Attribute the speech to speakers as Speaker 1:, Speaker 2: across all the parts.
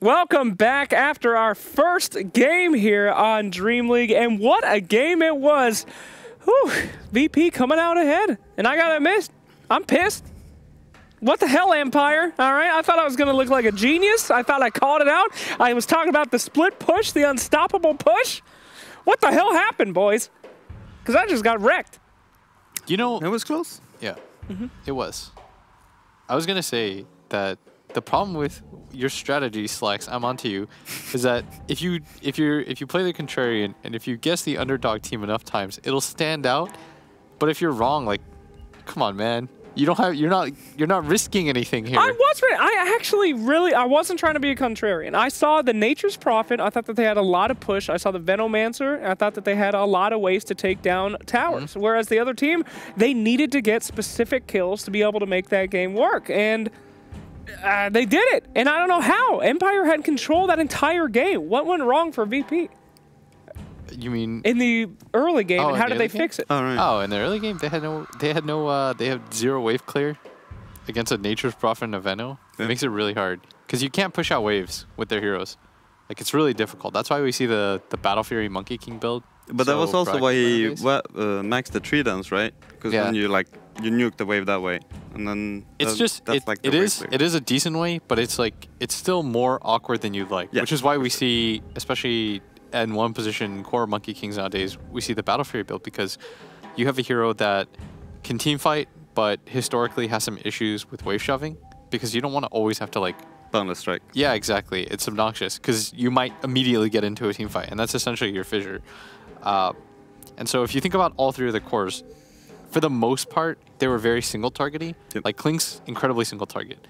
Speaker 1: Welcome back after our first game here on DreamLeague, and what a game it was. Whew, VP coming out ahead, and I gotta admit, I'm pissed. What the hell, Empire? All right, I thought I was gonna look like a genius. I thought I called it out. I was talking about the split push, the unstoppable push. What the hell happened, boys? Because I just got wrecked.
Speaker 2: You know,
Speaker 3: it was close.
Speaker 2: Yeah, it was. I was gonna say that the problem with your strategy, Slacks, I'm onto you, is that if you play the contrarian and if you guess the underdog team enough times, it'll stand out. But if you're wrong, like, come on, man, you're not risking anything here.
Speaker 1: I wasn't trying to be a contrarian. I saw the Nature's Prophet. I thought that they had a lot of push. I saw the Venomancer. I thought that they had a lot of ways to take down towers. Whereas the other team, they needed to get specific kills to be able to make that game work. And they did it, and I don't know how. Empire had control that entire game. What went wrong for VP?
Speaker 2: You mean
Speaker 1: in the early game? And how did they fix it?
Speaker 2: Oh, right. Oh, in the early game, they had 0 wave clear against a Nature's Prophet and a Veno. It makes it really hard because you can't push out waves with their heroes. Like, it's really difficult. That's why we see the Battle Fury Monkey King build.
Speaker 3: But that was also why he maxed the 3 dance, right? Because then you nuke the wave that way, and then
Speaker 2: it's it is a decent way, but it's still more awkward than you'd like. Which is why we see, especially in one position, core Monkey Kings nowadays, we see the Battle Fury build because you have a hero that can team fight, but historically has some issues with wave shoving because you don't want to always have to like
Speaker 3: boundless strike.
Speaker 2: Yeah, exactly. It's obnoxious because you might immediately get into a team fight, and that's essentially your fissure. And so if you think about all 3 of the cores, for the most part, they were very single targety. Like Klink's incredibly single target.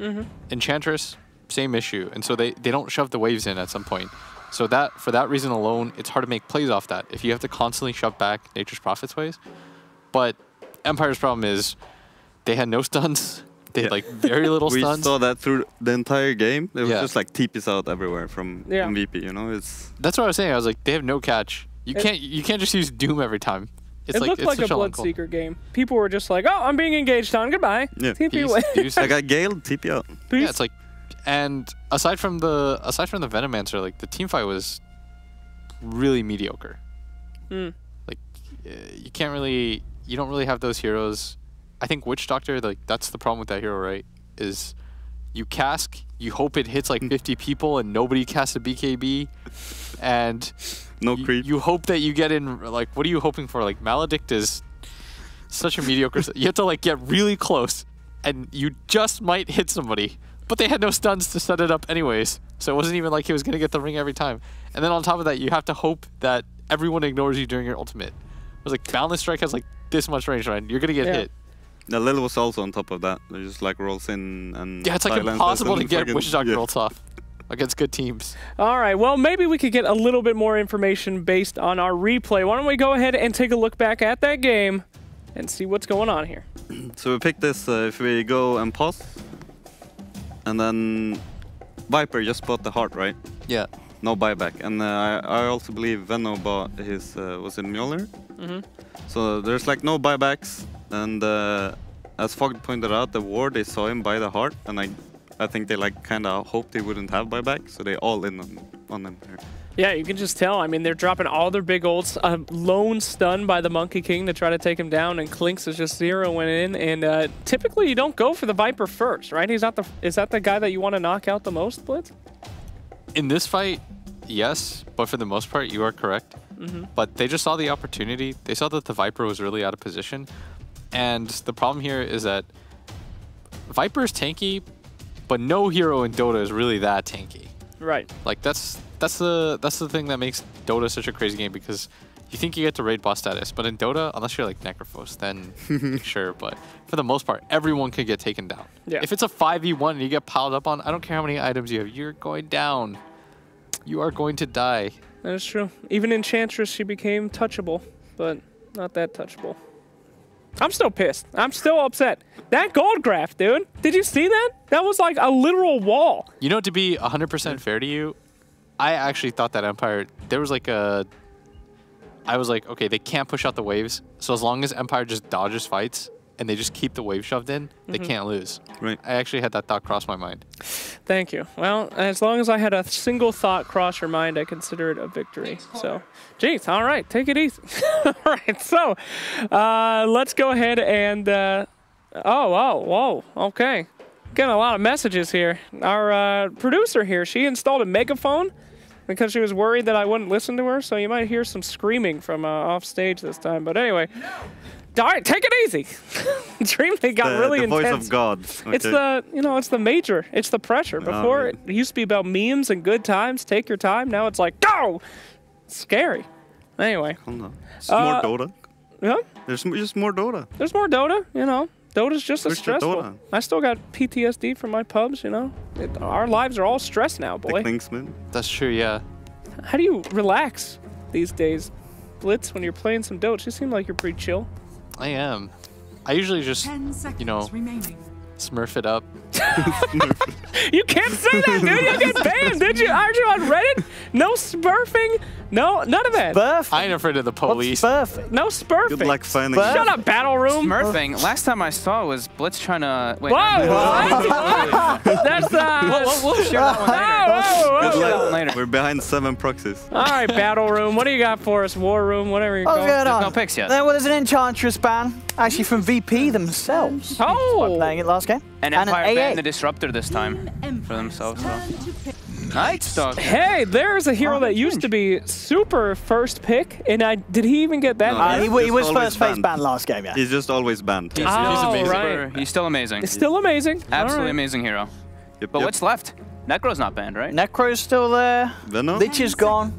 Speaker 2: Enchantress, same issue. And so they don't shove the waves in at some point. So for that reason alone, it's hard to make plays off that if you have to constantly shove back Nature's Prophet's waves. But Empire's problem is they had no stuns. They had like very little stuns.
Speaker 3: We saw that through the entire game. There was just like TPs out everywhere from MVP, you know?
Speaker 2: That's what I was saying. I was like, they have no catch. You can't just use Doom every time.
Speaker 1: It looked like a Bloodseeker game. People were just like, "Oh, I'm being engaged on. Goodbye."
Speaker 3: Yeah.
Speaker 1: TP away.
Speaker 3: I got Gale. TP out.
Speaker 2: Peace. Yeah, it's like, and aside from the Venomancer, like the team fight was really mediocre. Like you don't really have those heroes. I think Witch Doctor, like that's the problem with that hero, right? Is you cask, you hope it hits like 50 people and nobody casts a BKB, and
Speaker 3: no creep.
Speaker 2: You hope that you get in, like, what are you hoping for? Like, Maledict is such a mediocre... You have to, like, get really close, and you just might hit somebody. But they had no stuns to set it up anyways, so it wasn't even like he was going to get the ring every time. And then on top of that, you have to hope that everyone ignores you during your ultimate. It was like, Boundless Strike has, like, this much range, right? You're going to get hit.
Speaker 3: The Lil was also on top of that. They just, like, rolls in and...
Speaker 2: Yeah, it's, like, impossible to get Witch Doctor rolls off against good teams.
Speaker 1: All right, well, maybe we could get a little bit more information based on our replay. Why don't we go ahead and take a look back at that game and see what's going on here.
Speaker 3: So we picked this, if we go and pause, and then Viper just bought the heart, right?
Speaker 2: Yeah.
Speaker 3: No buyback. And I also believe Veno bought his, was it Mjolnir? So there's like no buybacks, and as Fogg pointed out, the war, they saw him buy the heart, and I think they like kind of hoped they wouldn't have buyback, so they all in on them here.
Speaker 1: Yeah, you can just tell. I mean, they're dropping all their big ults. A lone stun by the Monkey King to try to take him down, and Klink's is just zeroing in. And typically, you don't go for the Viper first, right? Is that the guy that you want to knock out the most, Blitz?
Speaker 2: In this fight, yes, but for the most part, you are correct. But they just saw the opportunity. They saw that the Viper was really out of position. And the problem here is that Viper is tanky, but no hero in Dota is really that tanky.
Speaker 1: Right.
Speaker 2: Like that's the thing that makes Dota such a crazy game, because you think you get to raid boss status, but in Dota, unless you're like Necrophos, then sure. But for the most part, everyone can get taken down.
Speaker 1: Yeah.
Speaker 2: If it's a 5v1 and you get piled up on, I don't care how many items you have, you're going down. You are going to die.
Speaker 1: That is true. Even Enchantress, she became touchable, but not that touchable. I'm still pissed. I'm still upset. That gold graph, dude. Did you see that? That was like a literal wall.
Speaker 2: You know, to be 100% fair to you, I actually thought that Empire, there was like a... I was like, okay, they can't push out the waves. So as long as Empire just dodges fights and they just keep the wave shoved in, they can't lose.
Speaker 3: Right.
Speaker 2: I actually had that thought cross my mind.
Speaker 1: Thank you. Well, as long as I had a single thought cross your mind, I consider it a victory. So, geez, all right, take it easy. All right, so let's go ahead and... whoa, okay. Getting a lot of messages here. Our producer here, she installed a megaphone because she was worried that I wouldn't listen to her, so you might hear some screaming from off stage this time. But anyway, all right, take it easy. DreamLeague got really intense.
Speaker 3: The voice of God. Okay.
Speaker 1: It's the, it's the major. It's the pressure. Before it used to be about memes and good times. Take your time. Now it's like, go! It's scary. Anyway.
Speaker 3: Hold on. It's more Dota.
Speaker 1: Yeah?
Speaker 3: There's just more Dota.
Speaker 1: There's more Dota, Dota's just as stressful.
Speaker 3: Dota.
Speaker 1: I still got PTSD from my pubs, Our lives are all stressed now, boy.
Speaker 3: The Kingsman.
Speaker 2: That's true, yeah.
Speaker 1: How do you relax these days, Blitz, when you're playing some Dota? You seem like you're pretty chill.
Speaker 2: I am. I usually just, smurf it up.
Speaker 1: You can't say that, dude. You get banned. Did you? Aren't you on Reddit? No smurfing. No, none of that.
Speaker 4: Smurf?
Speaker 2: I ain't afraid of the police.
Speaker 4: What's smurfing?
Speaker 1: No smurfing.
Speaker 3: Good luck finding
Speaker 1: Shut up, Battle Room.
Speaker 5: Smurfing. Last time I saw was Blitz trying to. Wait,
Speaker 1: Whoa! What? That's
Speaker 5: we'll share that one later.
Speaker 3: Good luck.
Speaker 5: Later.
Speaker 3: We're behind 7 proxies.
Speaker 1: All right, Battle Room. What do you got for us? War Room, whatever you call it.
Speaker 4: What's going on?
Speaker 5: No picks yet.
Speaker 4: There's an Enchantress ban, actually from VP themselves.
Speaker 1: Oh!
Speaker 4: Playing it last game.
Speaker 5: And Empire banned the Disruptor this time for themselves. So. Nice dog.
Speaker 1: Hey, there's a hero that used to be super first pick, and did he even get banned?
Speaker 3: No,
Speaker 4: he was
Speaker 3: always
Speaker 4: first phase
Speaker 3: banned.
Speaker 4: banned last game, yeah.
Speaker 3: He's just always banned.
Speaker 5: He's
Speaker 1: Oh,
Speaker 5: amazing.
Speaker 1: right.
Speaker 5: He's still amazing.
Speaker 1: It's still amazing.
Speaker 5: Absolutely amazing hero.
Speaker 3: Yep,
Speaker 5: But what's left? Necro's not banned, right?
Speaker 4: Necro's still there.
Speaker 3: Venom?
Speaker 4: Lich is gone.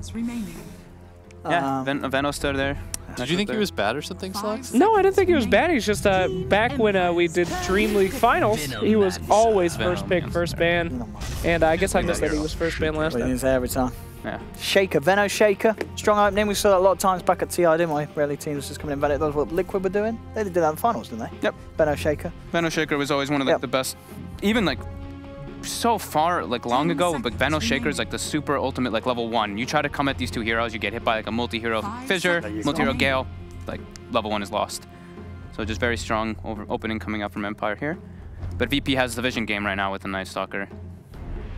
Speaker 5: Yeah, Veno's still there.
Speaker 2: Did you think he was bad or something, Slux?
Speaker 1: No, I didn't think he was bad. He's just back when we did DreamLeague finals, he was always first pick, first ban, and I guess I missed that he was first ban last
Speaker 4: He
Speaker 1: time.
Speaker 4: was there every time.
Speaker 5: Yeah.
Speaker 4: Shaker, Veno Shaker. Strong opening. We saw that a lot of times back at TI, didn't we? Rarely teams just coming in. That was what Liquid were doing. They did that in the finals, didn't they?
Speaker 5: Yep.
Speaker 4: Veno Shaker.
Speaker 5: Veno Shaker was always one of the best. Even like so far, like long ago, but Veno Shaker is like the super ultimate, like level 1. You try to come at these two heroes, you get hit by like a multi-hero Fissure, multi-hero Gale. Like level 1 is lost. So just very strong opening coming out from Empire here. But VP has the vision game right now with the Night Stalker.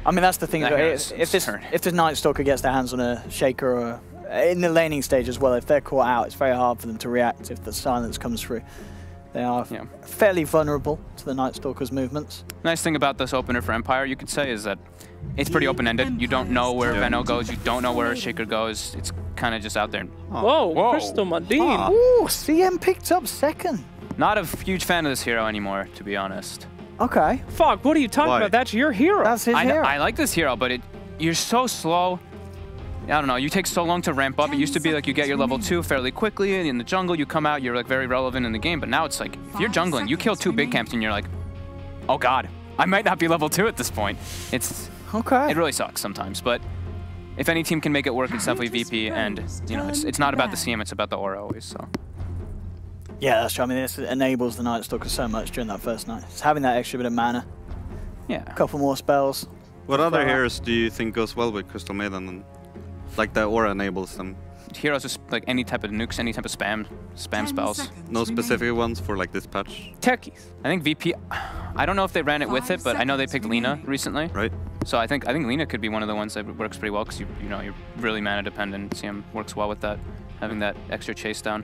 Speaker 4: I mean, that's the thing.
Speaker 5: That
Speaker 4: If the Night Stalker gets their hands on a Shaker or in the laning stage as well, if they're caught out, it's very hard for them to react if the silence comes through. They are fairly vulnerable to the Night Stalker's movements.
Speaker 5: Nice thing about this opener for Empire, you could say, is that it's pretty open-ended. You don't know where Veno goes. You don't know where Shaker goes. It's kind of just out there.
Speaker 1: Whoa, Crystal Madine.
Speaker 4: Ooh, CM picked up second.
Speaker 5: Not a huge fan of this hero anymore, to be honest.
Speaker 4: Okay.
Speaker 1: Fuck, what are you talking about? That's your hero.
Speaker 4: That's his hero.
Speaker 5: I like this hero, but you're so slow. I don't know, you take so long to ramp up. It used to be like you get your level 2 fairly quickly, and in the jungle you come out, you're like very relevant in the game, but now it's like, if you're jungling, you kill 2 big camps and you're like, oh god, I might not be level 2 at this point. It really sucks sometimes, but if any team can make it work, it's definitely VP, and it's not about the CM, it's about the aura always, so.
Speaker 4: Yeah, that's true. I mean, this enables the Night Stalker so much during that first night. It's having that extra bit of mana.
Speaker 5: Yeah.
Speaker 4: A couple more spells.
Speaker 3: What other heroes do you think goes well with Crystal Maiden? And like the aura enables them?
Speaker 5: Heroes just like any type of nukes, any type of spam spells.
Speaker 3: No specific ones for like this patch?
Speaker 1: Techies.
Speaker 5: I think VP, I don't know if they ran it with it, but I know they picked Lina recently.
Speaker 3: Right.
Speaker 5: So I think Lina could be one of the ones that works pretty well because you're really mana dependent. CM works well with that, having that extra chase down.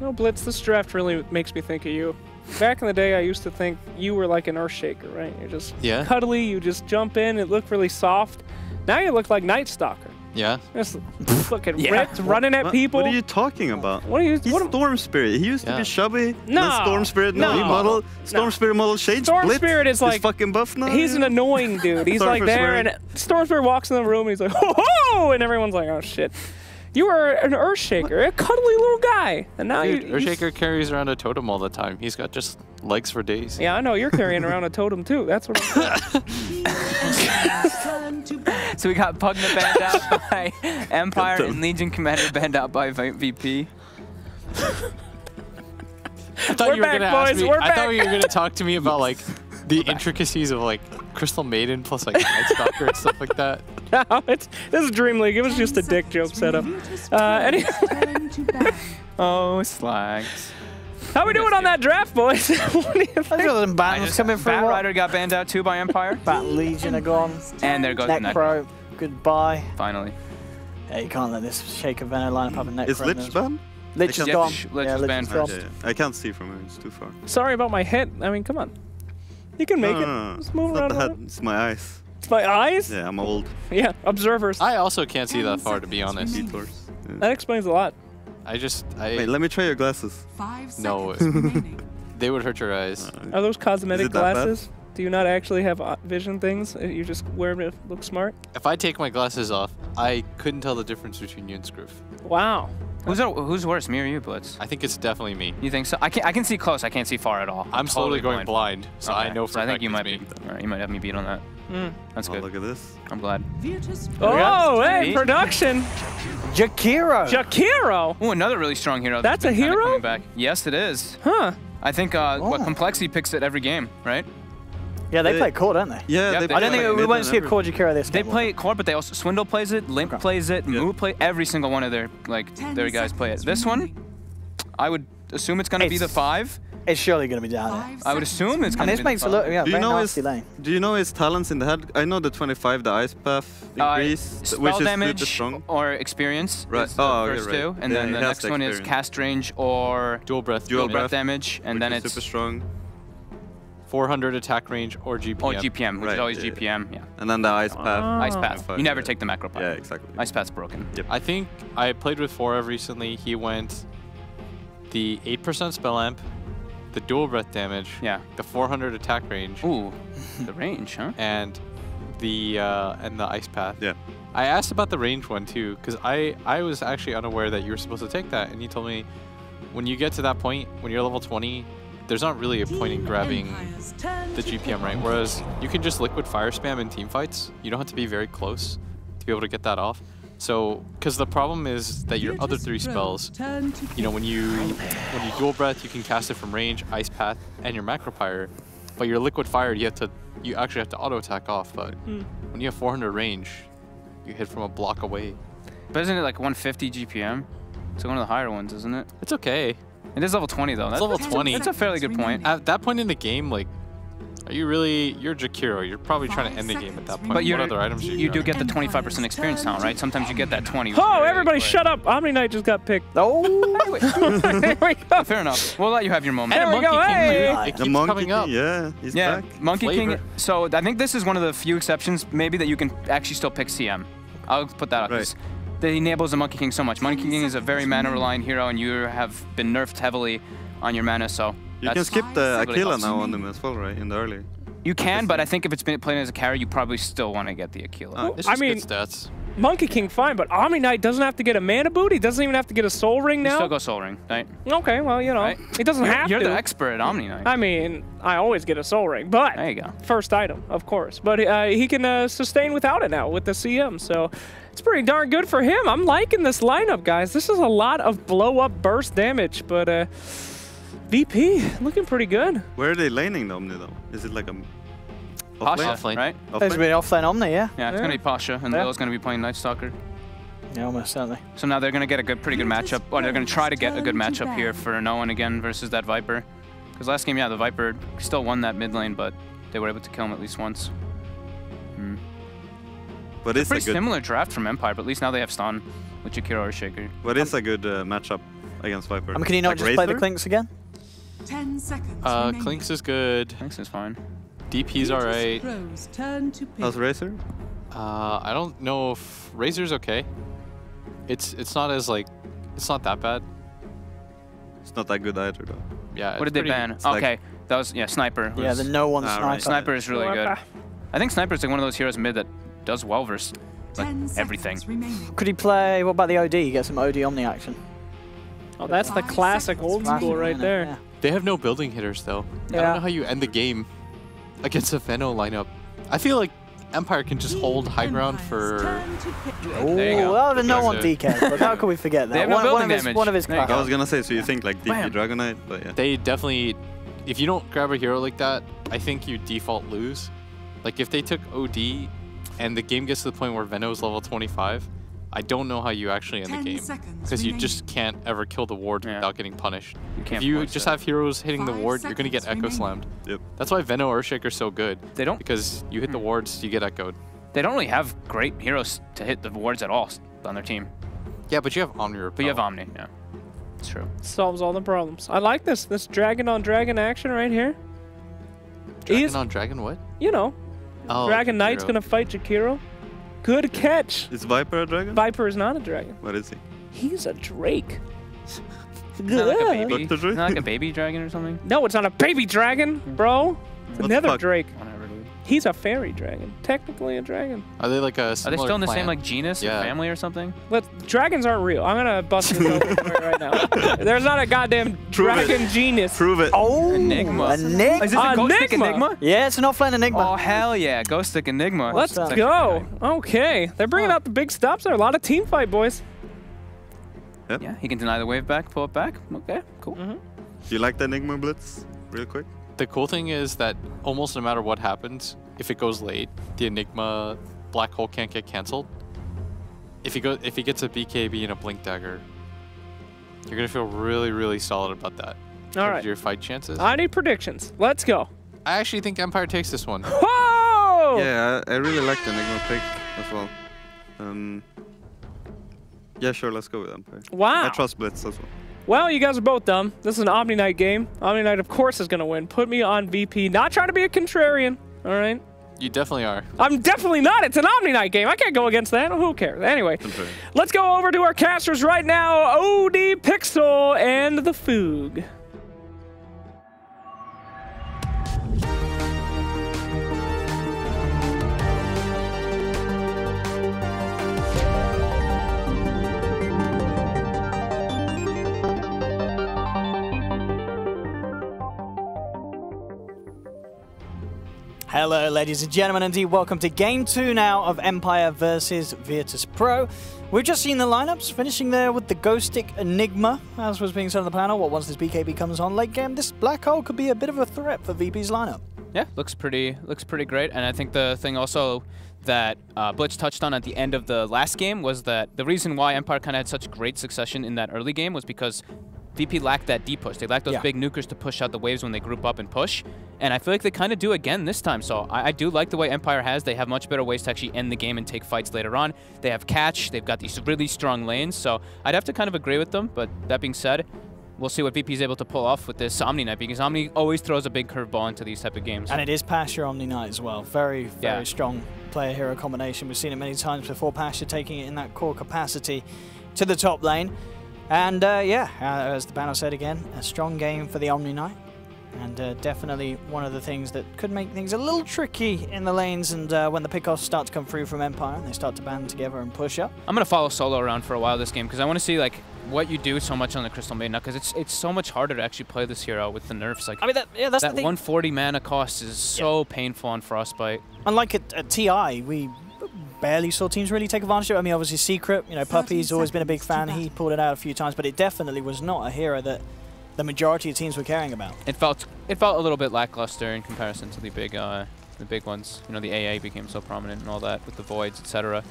Speaker 1: No, Blitz, this draft really makes me think of you. Back in the day, I used to think you were like an Earthshaker, right? You're just cuddly, you just jump in, it looked really soft. Now you look like Night Stalker.
Speaker 2: Yeah.
Speaker 1: Just fucking ripped, running at people.
Speaker 3: What are you talking about?
Speaker 1: What are you?
Speaker 3: He's Storm Spirit. He used to be chubby.
Speaker 1: No.
Speaker 3: Then Storm Spirit model. Storm Spirit model changed.
Speaker 1: Storm
Speaker 3: Blitz
Speaker 1: Spirit is like
Speaker 3: fucking buff now.
Speaker 1: He's an annoying dude. He's like there, and Storm Spirit walks in the room, and he's like, ho ho, and everyone's like, oh shit. You were an Earthshaker, a cuddly little guy, and now
Speaker 2: Earthshaker carries around a totem all the time. He's got just legs for days.
Speaker 1: Yeah, I know you're carrying around a totem too. That's what I'm saying.
Speaker 5: So we got Pugna banned out by Empire and Legion Commander banned out by VP.
Speaker 2: thought you were
Speaker 1: back,
Speaker 2: gonna ask
Speaker 1: boys.
Speaker 2: me.
Speaker 1: We're
Speaker 2: I thought
Speaker 1: back.
Speaker 2: you were gonna talk to me about like the intricacies of like Crystal Maiden plus like Night Stalker and stuff like that.
Speaker 1: No, this is DreamLeague. It was just a dick joke setup. Anyway,
Speaker 5: Oh, slags.
Speaker 1: how we doing on that draft, boys? What do you
Speaker 4: There's
Speaker 1: think?
Speaker 4: some battles coming through.
Speaker 5: Bat Rider got banned out too by Empire.
Speaker 4: Bat Legion are gone.
Speaker 5: And there goes the
Speaker 4: Necro, goodbye.
Speaker 5: Finally.
Speaker 4: Yeah, you can't let this Shaker Venom lineup have a Necro.
Speaker 3: Is Lich banned?
Speaker 4: Lich is
Speaker 3: Yeah,
Speaker 4: gone.
Speaker 5: Lich
Speaker 4: Yeah,
Speaker 5: was
Speaker 4: Lich
Speaker 5: banned
Speaker 4: is gone.
Speaker 5: first.
Speaker 3: I can't see from here. It's too far.
Speaker 1: Sorry about my head. I mean, come on. You can make it.
Speaker 3: No,
Speaker 1: Just move
Speaker 3: it's
Speaker 1: around.
Speaker 3: not
Speaker 1: a
Speaker 3: the
Speaker 1: little.
Speaker 3: head. It's my eyes.
Speaker 1: It's my eyes.
Speaker 3: Yeah, I'm old.
Speaker 1: Yeah, observers.
Speaker 2: I also can't see that far, to be honest.
Speaker 3: Detours. Yeah.
Speaker 1: That explains a lot.
Speaker 3: Wait, let me try your glasses.
Speaker 6: 5
Speaker 2: No,
Speaker 6: seconds remaining.
Speaker 2: they would hurt your eyes.
Speaker 1: Are those cosmetic
Speaker 3: it that bad?
Speaker 1: glasses? Do you not actually have vision things? You just wear them to look smart?
Speaker 2: If I take my glasses off, I couldn't tell the difference between you and Scroof.
Speaker 1: Wow.
Speaker 5: Who's worse, me or you, Blitz?
Speaker 2: I think it's definitely me.
Speaker 5: You think so? I can see close. I can't see far at all.
Speaker 2: I'm slowly
Speaker 5: totally
Speaker 2: going blind, so I
Speaker 5: Okay,
Speaker 2: know for
Speaker 5: so
Speaker 2: a
Speaker 5: I think
Speaker 2: fact
Speaker 5: you
Speaker 2: it's
Speaker 5: might
Speaker 2: me.
Speaker 5: be. All right, you might have me beat on that. That's
Speaker 3: Oh,
Speaker 5: good.
Speaker 3: look at this.
Speaker 5: I'm glad.
Speaker 6: Virtus.Pro.
Speaker 1: Oh, hey,
Speaker 5: Me?
Speaker 1: production.
Speaker 4: Jakiro.
Speaker 1: Jakiro.
Speaker 5: Oh, another really strong hero.
Speaker 1: That's a
Speaker 5: been kinda
Speaker 1: hero?
Speaker 5: coming back. Yes, it is.
Speaker 1: Huh.
Speaker 5: I think what Complexity picks it every game, right?
Speaker 4: Yeah, they
Speaker 3: They-
Speaker 4: play core, don't they?
Speaker 3: Yeah,
Speaker 5: Yep,
Speaker 3: they
Speaker 5: they
Speaker 4: I don't
Speaker 5: play
Speaker 4: think we
Speaker 3: mid
Speaker 4: won't
Speaker 3: and
Speaker 4: see a
Speaker 3: everything.
Speaker 4: core Jakiro this
Speaker 5: They
Speaker 4: game.
Speaker 5: play core, but they also Swindle plays it, Limp
Speaker 4: Okay.
Speaker 5: plays it,
Speaker 3: Yeah.
Speaker 5: Moo play every single one of their their guys play it. This one, I would assume it's gonna be the 5.
Speaker 4: It's surely going to be down there.
Speaker 6: 5
Speaker 5: I would
Speaker 6: seconds
Speaker 5: assume it's
Speaker 4: And
Speaker 5: gonna
Speaker 4: this
Speaker 5: be
Speaker 4: makes
Speaker 5: the
Speaker 4: it look,
Speaker 5: 5.
Speaker 4: yeah,
Speaker 3: Do you
Speaker 4: very
Speaker 3: know
Speaker 4: nasty
Speaker 3: his?
Speaker 4: lane.
Speaker 3: Do you know his talents in the head? I know the 25, the ice path increase,
Speaker 5: Spell
Speaker 3: which is
Speaker 5: damage
Speaker 3: super strong.
Speaker 5: or experience.
Speaker 3: Right.
Speaker 5: Is the
Speaker 3: Oh, okay,
Speaker 5: first
Speaker 3: right.
Speaker 5: two, and
Speaker 3: Yeah,
Speaker 5: then
Speaker 3: he
Speaker 5: the
Speaker 3: has
Speaker 5: next
Speaker 3: the
Speaker 5: one is
Speaker 3: experience.
Speaker 5: cast range or
Speaker 2: Dual breath.
Speaker 3: Dual
Speaker 2: damage,
Speaker 3: breath.
Speaker 5: damage, and
Speaker 3: which
Speaker 5: then
Speaker 3: is
Speaker 5: it's
Speaker 3: super strong.
Speaker 2: 400 attack range or GPM.
Speaker 5: GPM, which
Speaker 3: Right,
Speaker 5: is always
Speaker 3: yeah,
Speaker 5: GPM. Yeah.
Speaker 3: And then the ice path.
Speaker 5: Ice path.
Speaker 3: Fine,
Speaker 5: You never
Speaker 3: yeah.
Speaker 5: take the macro path.
Speaker 3: Yeah, exactly.
Speaker 5: Ice path's broken.
Speaker 3: Yep.
Speaker 2: I think I played with 4Ev recently. He went the 8% spell amp, the dual breath damage,
Speaker 5: Yeah.
Speaker 2: the 400 attack range,
Speaker 5: Ooh, the range, huh?
Speaker 2: and the ice path.
Speaker 3: Yeah.
Speaker 2: I asked about the range one too, because I was actually unaware that you were supposed to take that, and you told me when you get to that point, when you're level 20, there's not really a point in grabbing the GPM, right? Whereas you can just liquid fire spam in team fights. You don't have to be very close to be able to get that off. So, because the problem is that your other 3 spells, you know, when you dual breath, you can cast it from range, ice path, and your macro pyre. But your liquid fire, you actually have to auto attack off. But when you have 400 range, you hit from a block away.
Speaker 5: But isn't it like 150 GPM? It's one of the higher ones, isn't it?
Speaker 2: It's okay.
Speaker 5: It is level 20 though. That's
Speaker 2: level 20.
Speaker 5: That's a fairly good point.
Speaker 2: At that point in the game, like, you're Jakiro. You're probably trying to end the game at that point.
Speaker 5: But
Speaker 2: What other items are
Speaker 5: you do
Speaker 2: grabbing?
Speaker 5: get the 25% experience now, right? Sometimes you get that 20.
Speaker 1: Oh, everybody
Speaker 5: quick.
Speaker 1: shut up. Omni Knight just got picked.
Speaker 4: Oh,
Speaker 1: There we go.
Speaker 5: Fair enough. We'll let you have your moment.
Speaker 1: There we go,
Speaker 2: King,
Speaker 1: hey!
Speaker 2: dude. It
Speaker 3: The
Speaker 2: keeps
Speaker 3: monkey
Speaker 2: coming
Speaker 3: king,
Speaker 2: up.
Speaker 3: yeah, he's
Speaker 5: Yeah,
Speaker 3: back.
Speaker 5: Monkey
Speaker 2: Flavor.
Speaker 5: King. So I think this is one of the few exceptions, maybe, that you can actually still pick CM. I'll put that up. 'Cause that enables the Monkey King so much. Monkey King is a very mana-reliant hero, and you have been nerfed heavily on your mana, so
Speaker 3: You can
Speaker 5: that's
Speaker 3: skip the
Speaker 5: really
Speaker 3: Aquila
Speaker 5: helps.
Speaker 3: now on them as well, right? In the early.
Speaker 5: You can, but I think if it's been playing as a carry, you probably still want to get the Aquila.
Speaker 2: It's
Speaker 1: I
Speaker 2: just
Speaker 1: mean-
Speaker 2: good stats.
Speaker 1: Monkey King, fine, but Omni Knight doesn't have to get a mana boot. He doesn't even have to get a soul ring
Speaker 5: You
Speaker 1: now.
Speaker 5: still go Soul Ring, right?
Speaker 1: Okay, well, you know,
Speaker 5: Right.
Speaker 1: he doesn't have
Speaker 5: You're
Speaker 1: to.
Speaker 5: the expert at Omni Knight.
Speaker 1: I mean, I always get a soul ring, but
Speaker 5: There you go.
Speaker 1: first item, of course. But he can sustain without it now with the CM, so it's pretty darn good for him. I'm liking this lineup, guys. This is a lot of blow-up burst damage, but VP looking pretty good.
Speaker 3: Where are they laning the Omni though? Is it like a
Speaker 5: Pasha,
Speaker 2: Offlane.
Speaker 5: right?
Speaker 4: there's been offlane Omni, yeah.
Speaker 5: Yeah, it's going to be Pasha, and
Speaker 4: Yeah.
Speaker 5: Lil's going to be playing Night Stalker.
Speaker 4: Yeah, almost certainly.
Speaker 5: So now they're going to get a pretty good matchup, or they're going to try to get a good matchup here for no one again versus that Viper. Because last game, yeah, the Viper still won that mid lane, but they were able to kill him at least once.
Speaker 3: But it's a
Speaker 5: Pretty
Speaker 3: good.
Speaker 5: similar draft from Empire, but at least now they have stun with Jakiro or Shaker.
Speaker 3: But it's a good matchup against Viper.
Speaker 4: I mean, can you not
Speaker 3: Like
Speaker 4: just play the
Speaker 3: Razor?
Speaker 4: Clinks again?
Speaker 6: 10 seconds remaining.
Speaker 2: Clinks is good.
Speaker 5: Thanks, is fine.
Speaker 2: DP's alright.
Speaker 6: Virtus.Pro's turn to pick.
Speaker 3: How's Razor?
Speaker 2: I don't know if Razor's okay. It's not as like, it's not that bad.
Speaker 3: It's not that good either though.
Speaker 2: Yeah.
Speaker 5: What
Speaker 2: it's
Speaker 5: did they
Speaker 2: pretty-
Speaker 5: ban?
Speaker 3: it's like-
Speaker 5: Okay, that was, yeah, Sniper.
Speaker 4: Yeah, the no one sniper.
Speaker 3: right.
Speaker 5: Sniper is really good. I think Sniper is like one of those heroes mid that does well versus
Speaker 6: 10
Speaker 5: like everything.
Speaker 6: seconds remaining.
Speaker 4: Could he play, what about the OD? Get some OD Omni action.
Speaker 1: Oh, that's the classic old school right there.
Speaker 4: Yeah.
Speaker 2: They have no building hitters though. I
Speaker 4: Yeah.
Speaker 2: don't know how you end the game against a Veno lineup. I feel like Empire can just hold high ground for...
Speaker 5: There you go.
Speaker 4: Well, no one DK, but how can we forget that?
Speaker 5: They have no building damage.
Speaker 4: One of his
Speaker 5: There you
Speaker 3: I
Speaker 4: class.
Speaker 3: was gonna say, so you think like DP Dragonite, but yeah.
Speaker 2: They definitely... If you don't grab a hero like that, I think you default lose. Like, if they took OD and the game gets to the point where Veno's level 25, I don't know how you actually end the game. Because you just can't ever kill the ward without getting punished. If you just have heroes hitting the ward, you're going to get echo slammed.
Speaker 3: Yep.
Speaker 2: That's why Veno Earthshaker's so good.
Speaker 5: They don't...
Speaker 2: Because you hit the wards, you get echoed.
Speaker 5: They don't really have great heroes to hit the wards at all on their team.
Speaker 2: Yeah, but you have Omni Repel.
Speaker 5: But you have Omni, yeah. It's true.
Speaker 1: Solves all the problems. I like this dragon on dragon action right here.
Speaker 2: Dragon on dragon what?
Speaker 1: You know,
Speaker 2: Oh,
Speaker 1: Dragon Knight's
Speaker 2: Jakiro.
Speaker 1: gonna fight Jakiro. Good catch.
Speaker 3: Is Viper a dragon?
Speaker 1: Viper is not a dragon.
Speaker 3: What is he?
Speaker 1: He's a drake.
Speaker 5: Isn't that like a baby?
Speaker 3: Dr. Dre?
Speaker 5: Isn't that like a baby dragon or something?
Speaker 1: No, it's not a baby dragon, bro. It's
Speaker 3: What the
Speaker 1: another
Speaker 3: fuck?
Speaker 1: drake.
Speaker 5: Whatever, dude.
Speaker 1: He's a fairy dragon. Technically a dragon.
Speaker 2: Are they like a
Speaker 5: Are they
Speaker 2: similar
Speaker 5: still in the same
Speaker 2: clan?
Speaker 5: like genus or
Speaker 2: Yeah.
Speaker 5: family or something?
Speaker 1: Dragons aren't real. I'm gonna bust this open for you right now. There's not a goddamn dragon genius.
Speaker 3: Prove it.
Speaker 4: Oh,
Speaker 5: Enigma.
Speaker 4: Enigma.
Speaker 5: Is this a Ghost Stick
Speaker 1: Enigma?
Speaker 5: Enigma?
Speaker 4: Yeah, it's an offline Enigma.
Speaker 5: Oh, hell yeah. Ghost Stick Enigma.
Speaker 1: Let's
Speaker 4: That's
Speaker 1: go. Okay, they're bringing out the big stops there. A lot of team fight, boys.
Speaker 5: Yeah, he can deny the wave back, pull it back. Okay, cool.
Speaker 3: Do you like the Enigma Blitz? Real quick.
Speaker 2: The cool thing is that almost no matter what happens, if it goes late, the Enigma black hole can't get cancelled. If he gets a BKB and a Blink Dagger, you're gonna feel really, really solid about that.
Speaker 1: All right.
Speaker 2: Your fight chances.
Speaker 1: I need predictions. Let's go.
Speaker 2: I actually think Empire takes this one.
Speaker 1: Whoa!
Speaker 3: Yeah, I really like the Enigma pick as well. Yeah, sure, let's go with Empire.
Speaker 1: Wow.
Speaker 3: I trust Blitz as well.
Speaker 1: Well, you guys are both dumb. This is an Omni Knight game. Omni Knight, of course, is going to win. Put me on VP. Not trying to be a contrarian, all right?
Speaker 2: You definitely are.
Speaker 1: I'm definitely not. It's an Omni Knight game. I can't go against that. Who cares? Anyway, let's go over to our casters right now. OD Pixel and the Foog.
Speaker 4: Hello, ladies and gentlemen, indeed, welcome to Game 2 now of Empire versus Virtus.Pro. We've just seen the lineups, finishing there with the Ghost Stick Enigma, as was being said on the panel. Well, once this BKB comes on late game, this black hole could be a bit of a threat for VP's lineup.
Speaker 5: Yeah, looks pretty great. And I think the thing also that Blitz touched on at the end of the last game was that the reason why Empire kind of had such great succession in that early game was because VP lacked that deep push. They lacked those big nukers to push out the waves when they group up and push. And I feel like they kind of do again this time. So I do like the way Empire has. They have much better ways to actually end the game and take fights later on. They have catch. They've got these really strong lanes. So I'd have to kind of agree with them. But that being said, we'll see what VP is able to pull off with this Omni Knight, because Omni always throws a big curveball into these type of games.
Speaker 4: And it is Pasha Omni Knight as well. Very strong player-hero combination. We've seen it many times before. Pasha taking it in that core capacity to the top lane. And as the panel said again, a strong game for the Omni Knight. And definitely one of the things that could make things a little tricky in the lanes, and when the pickoffs start to come through from Empire and they start to band together and push up.
Speaker 5: I'm going to follow Solo around for a while this game, because I want to see like what you do so much on the Crystal Maiden now, because it's so much harder to actually play this hero with the nerfs. Like,
Speaker 4: I mean, that's
Speaker 5: that
Speaker 4: the thing.
Speaker 5: 140 mana cost is so painful on Frostbite.
Speaker 4: Unlike at TI, we barely saw teams really take advantage of it. I mean, obviously Secret, Puppy's always been a big fan. He pulled it out a few times, but it definitely was not a hero that the majority of teams were caring about.
Speaker 5: It felt a little bit lackluster in comparison to the big ones. The AA became so prominent and all that with the voids, etc.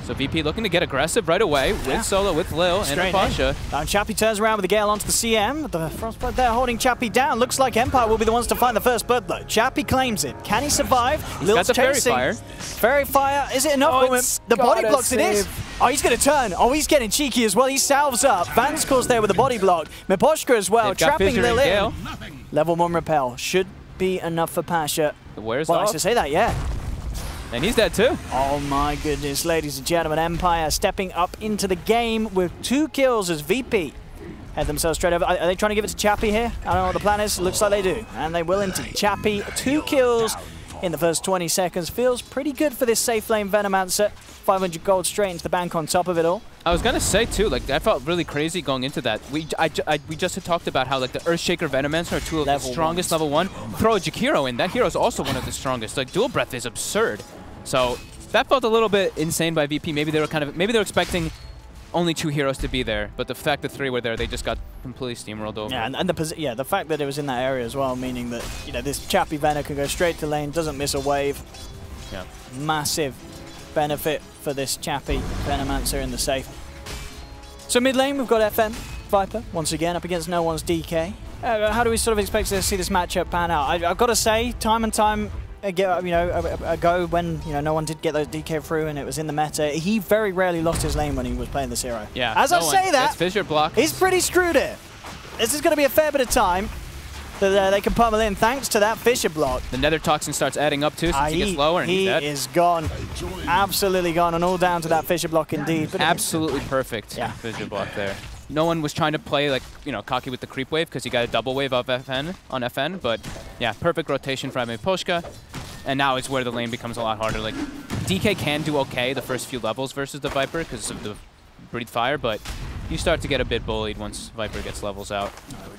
Speaker 5: So VP looking to get aggressive right away with Solo, with Lil, and Pasha.
Speaker 4: Now Chappie turns around with the Gale onto the CM. The Frostbite there holding Chappie down. Looks like Empire will be the ones to find the first blood though. Chappie claims it. Can he survive?
Speaker 5: He's got the
Speaker 4: chasing.
Speaker 5: Fairy Fire.
Speaker 4: Fairy Fire. Is it enough for him? The body blocks it is. Oh, he's going to turn. Oh, he's getting cheeky as well. He salves up. Vance calls there with the body block. Miposhka as well, trapping Lil in. Level 1 repel. Should be enough for Pasha.
Speaker 5: Where's
Speaker 4: well, I should say that, yeah.
Speaker 5: And he's dead too.
Speaker 4: Oh my goodness, ladies and gentlemen. Empire stepping up into the game with 2 kills as VP head themselves straight over. Are they trying to give it to Chappie here? I don't know what the plan is. Looks like they do. And they will indeed. Chappie, 2 kills in the first 20 seconds. Feels pretty good for this safe lane Venomancer. 500 gold straight into the bank on top of it all.
Speaker 5: I was gonna say too, like I felt really crazy going into that. We just had talked about how like the Earthshaker Venomancer are 2 of the strongest level 1. Throw a Jakiro in. That hero is also one of the strongest. Like dual breath is absurd. So that felt a little bit insane by VP. Maybe they were expecting only 2 heroes to be there, but the fact that 3 were there, they just got completely steamrolled over.
Speaker 4: Yeah, and the fact that it was in that area as well, meaning that this Chappy Venom can go straight to lane, doesn't miss a wave.
Speaker 5: Yeah.
Speaker 4: Massive benefit for this Chappy Venomancer in the safe. So mid lane, we've got FN Viper once again up against no one's DK. How do we sort of expect to see this matchup pan out? I've got to say, time and time ago when no one did get those DK through and it was in the meta, he very rarely lost his lane when he was playing this hero.
Speaker 5: Yeah.
Speaker 4: As I say that,
Speaker 5: fissure block.
Speaker 4: he's pretty screwed here. This is going to be a fair bit of time that they can pummel in thanks to that fissure block.
Speaker 5: The nether toxin starts adding up too, since he gets lower and he's dead.
Speaker 4: He is gone. Absolutely gone, and all down to that fissure block indeed. But
Speaker 5: absolutely perfect fissure block there. No one was trying to play like, cocky with the creep wave because he got a double wave of FN on FN, but yeah, perfect rotation from Miposhka. And now is where the lane becomes a lot harder. Like, DK can do okay the first few levels versus the Viper because of the Breathe Fire, but you start to get a bit bullied once Viper gets levels out.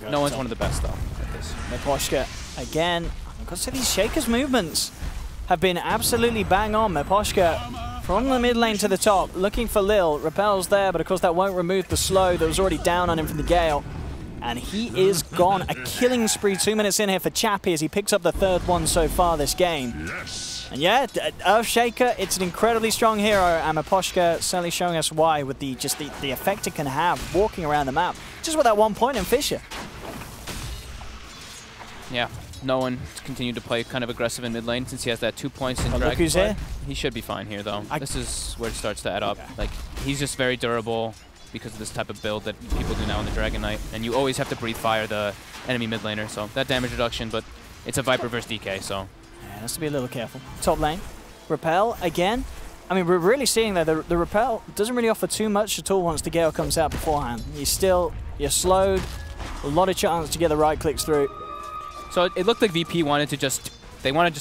Speaker 5: No one's one of the best, though, at this.
Speaker 4: Miposhka, again, I've got to say these Shaker's movements have been absolutely bang on. Miposhka from the mid lane to the top, looking for Lil. Repel's there, but of course that won't remove the slow that was already down on him from the Gale. And he is gone. A killing spree 2 minutes in here for Chappy as he picks up the 3rd one so far this game. Yes. And yeah, Earthshaker, it's an incredibly strong hero, and Miposhka certainly showing us why with the effect it can have walking around the map. Just with that 1 point in Fissure.
Speaker 5: Yeah, no one continued to play kind of aggressive in mid lane since he has that 2 points in
Speaker 4: Dragon. Look who's
Speaker 5: here. He should be fine here though. This is where it starts to add up. Like, he's just very durable because of this type of build that people do now in the Dragon Knight, and you always have to breathe fire the enemy mid laner, so that damage reduction, but it's a Viper versus DK, so.
Speaker 4: Yeah, has to be a little careful. Top lane, Repel again. I mean, we're really seeing that the Repel doesn't really offer too much at all once the Gale comes out beforehand. You're slowed, a lot of chance to get the right clicks through.
Speaker 5: So it looked like VP wanted to just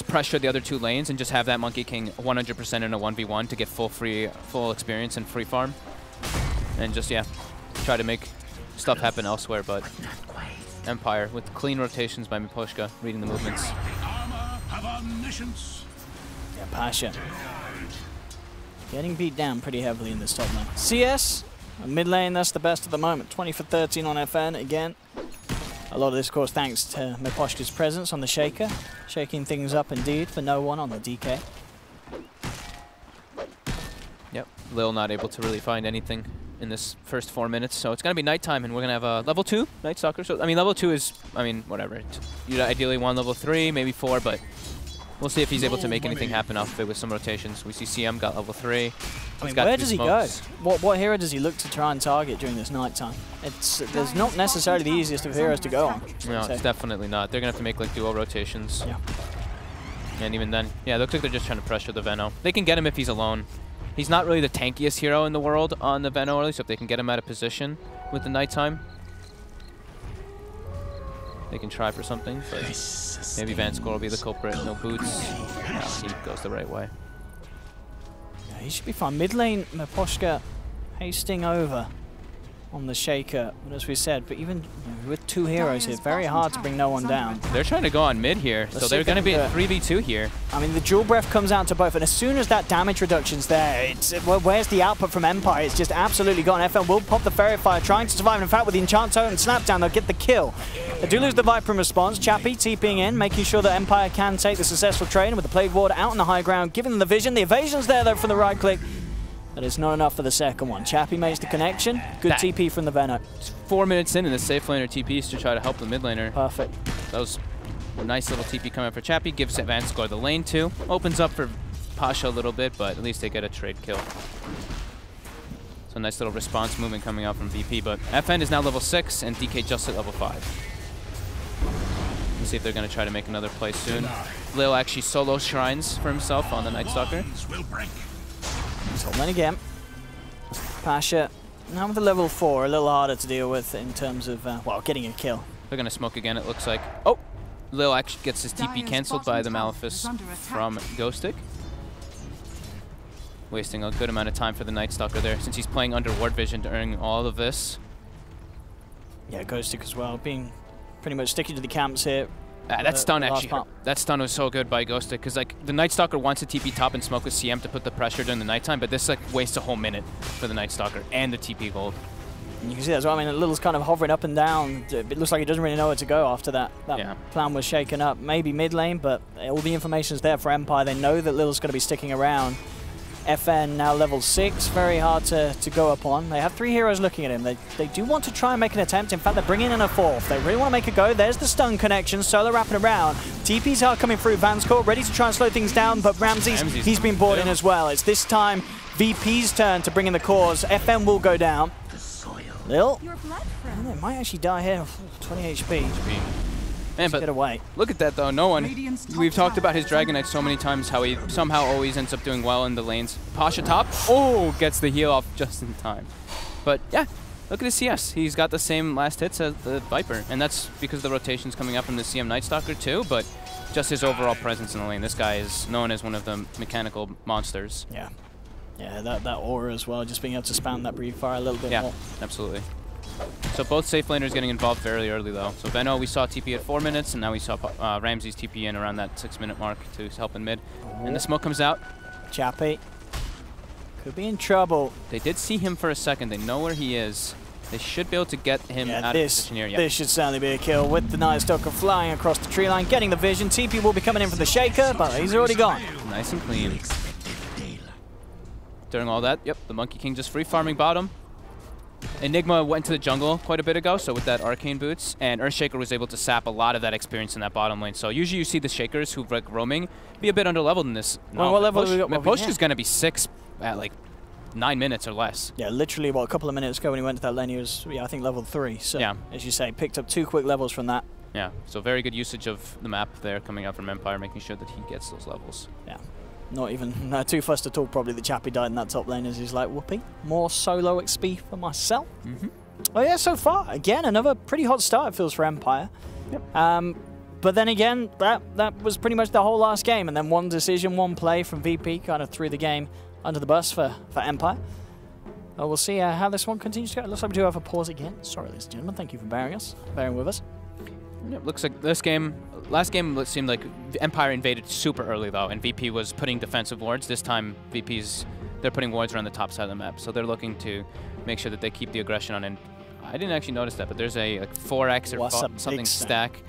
Speaker 5: pressure the other 2 lanes and just have that Monkey King 100% in a 1v1 to get full experience and free farm. And just, try to make stuff happen elsewhere, but Empire with clean rotations by Miposhka, reading the movements.
Speaker 4: Yeah, Pasha getting beat down pretty heavily in this top lane. CS, mid lane, that's the best at the moment. 20 for 13 on FN again. A lot of this, of course, thanks to Miposhka's presence on the Shaker. Shaking things up indeed for no one on the DK.
Speaker 5: Yep, Lil not able to really find anything in this first 4 minutes, so it's going to be nighttime, and we're going to have a level 2 Night Stalker. So, I mean, level 2 is, whatever. You'd ideally want level 3, maybe 4, but we'll see if he's able to make anything happen off of it with some rotations. We see CM got level 3.
Speaker 4: Where does he go? What hero does he look to try and target during this nighttime? There's not necessarily the easiest of heroes to go on.
Speaker 5: No, it's definitely not. They're going to have to make, like, dual rotations.
Speaker 4: Yeah.
Speaker 5: And even then, it looks like they're just trying to pressure the Veno. They can get him if he's alone. He's not really the tankiest hero in the world on the Veno early, so if they can get him out of position with the nighttime, they can try for something, but maybe Vanscore will be the culprit. No boots. Yeah, he goes the right way.
Speaker 4: Yeah, he should be fine. Mid lane, Miposhka hasting over on the Shaker, as we said, but even with 2 heroes here, very hard to bring no one down.
Speaker 5: They're trying to go on mid here, so they're going to be at 3v2 here.
Speaker 4: I mean, the dual breath comes out to both, and as soon as that damage reduction's there, where's the output from Empire? It's just absolutely gone. FN will pop the Fairy Fire, trying to survive, and in fact, with the Enchant Totem and Snapdown, they'll get the kill. They do lose the Viper in response. Chappy TPing in, making sure that Empire can take the successful trade, and with the Plague Ward out on the high ground, giving them the vision. The evasion's there, though, from the right click. But it's not enough for the second one. Chappy makes the connection. Good TP from the Veno.
Speaker 5: 4 minutes in, and the safe laner TPs to try to help the mid laner.
Speaker 4: Perfect.
Speaker 5: That was a nice little TP coming for Chappy. Gives Vanscore the lane too. Opens up for Pasha a little bit, but at least they get a trade kill. So a nice little response movement coming out from VP. But FN is now level 6, and DK just at level 5. Let's see if they're going to try to make another play soon. Lil actually solo shrines for himself on the Night Stalker.
Speaker 4: Top lane again. Pasha, now with the level 4, a little harder to deal with in terms of, well, getting a kill.
Speaker 5: They're going to smoke again, it looks like. Oh! Lil actually gets his TP cancelled by the Malefice from Ghostic. Wasting a good amount of time for the Night Stalker there, since he's playing under Ward Vision during all of this.
Speaker 4: Yeah, Ghostic as well, being pretty much sticking to the camps here.
Speaker 5: That stun actually hurt. That stun was so good by Ghosted because like the Night Stalker wants to TP top and smoke with CM to put the pressure during the nighttime, but this like wastes a whole minute for the Night Stalker and the TP gold.
Speaker 4: And you can see that as well. I mean, Little's kind of hovering up and down. It looks like he doesn't really know where to go after that. That plan was shaken up. Maybe mid lane, but all the information's there for Empire. They know that Little's going to be sticking around. FN now level 6, very hard to go upon. They have 3 heroes looking at him. They do want to try and make an attempt. In fact, they're bringing in a 4th. They really want to make a go. There's the stun connection. Solo wrapping around. TPs are coming through. Vanscourt ready to try and slow things down, but Ramses he's been brought in as well. It's this time VP's turn to bring in the cores. FN will go down. Lil, they might actually die here. 20 HP.
Speaker 5: Man, but
Speaker 4: get away.
Speaker 5: Look at that though, no one. We've talked about his Dragon Knight so many times, how he somehow always ends up doing well in the lanes. Pasha top, gets the heal off just in time. But yeah, look at his CS. He's got the same last hits as the Viper, and that's because the rotation's coming up from the CM Night Stalker too, but just his overall presence in the lane. This guy is known as one of the mechanical monsters.
Speaker 4: Yeah. Yeah, that aura as well, just being able to spam that breathe fire a little bit more.
Speaker 5: Yeah, absolutely. So both safe laners getting involved fairly early though. So Venno, we saw TP at 4 minutes, and now we saw Ramses TP in around that 6-minute mark to help in mid. And the smoke comes out.
Speaker 4: Chappie could be in trouble.
Speaker 5: They did see him for a second. They know where he is. They should be able to get him out of position here.
Speaker 4: This should certainly be a kill with the Night Stalker flying across the tree line, getting the vision. TP will be coming in from the Shaker, but he's already gone.
Speaker 5: Nice and clean. During all that, the Monkey King just free farming bottom. Enigma went to the jungle quite a bit ago, so with that Arcane Boots, and Earthshaker was able to sap a lot of that experience in that bottom lane. So usually you see the Shakers who like roaming be a bit underleveled in this.
Speaker 4: Well, what level have we got?
Speaker 5: Push is going to be 6 at like 9 minutes or less.
Speaker 4: Yeah, literally a couple of minutes ago when he went to that lane, he was, I think level 3. So as you say, picked up 2 quick levels from that.
Speaker 5: Yeah, so very good usage of the map there coming out from Empire, making sure that he gets those levels.
Speaker 4: Yeah. Not even too fussed at all, probably the Chappie died in that top lane as he's like, whoopee, more solo XP for myself. Oh yeah, so far, again, another pretty hot start it feels for Empire. But then again, that was pretty much the whole last game, and then one decision, one play from VP kind of threw the game under the bus for Empire. We'll see how this one continues to go. It looks like we do have a pause again. Sorry, ladies and gentlemen, thank you for bearing with us.
Speaker 5: Yep, looks like this game, last game seemed like Empire invaded super early though, and VP was putting defensive wards. This time they're putting wards around the top side of the map, so they're looking to make sure that they keep the aggression on. And I didn't actually notice that, but there's a like 4x or something stack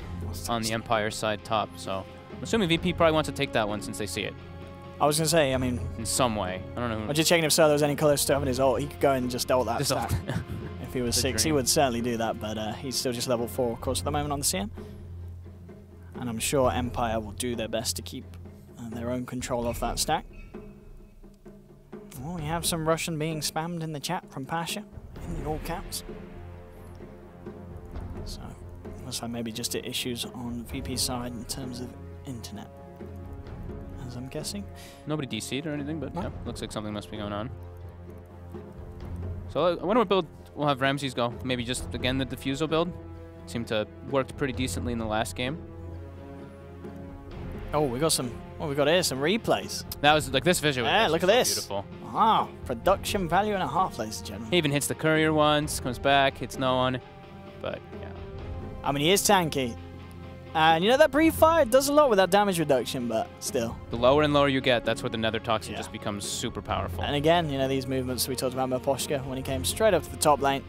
Speaker 5: on the Empire side top, so I'm assuming VP probably wants to take that one since they see it.
Speaker 4: I was going to say, I mean,
Speaker 5: in some way, I don't know.
Speaker 4: I'm just checking if Solo was any close to having his ult. He could go and just ult that stack. If he was 6, he would certainly do that, but he's still just level 4, of course, at the moment on the CM. And I'm sure Empire will do their best to keep their own control of that stack. Well, we have some Russian being spammed in the chat from Pasha, in all caps. So, looks like maybe just issues on VP's side in terms of internet, as I'm guessing.
Speaker 5: Nobody DC'd or anything, but yeah, looks like something must be going on. So I wonder what build we'll have Ramses go. Maybe just, again, the Diffusal build. Seemed to worked pretty decently in the last game.
Speaker 4: Oh, we got some, we got here, some replays.
Speaker 5: That was, like, this visual was
Speaker 4: look at this.
Speaker 5: Beautiful.
Speaker 4: Wow, production value and a half, ladies and gentlemen.
Speaker 5: He even hits the courier once, comes back, hits no one. But, yeah.
Speaker 4: I mean, he is tanky. And, you know, that breathe fire does a lot with that damage reduction, but still.
Speaker 5: The lower and lower you get, that's where the Nether Toxin just becomes super powerful.
Speaker 4: And again, you know, these movements we talked about Maposhka when he came straight up to the top lane.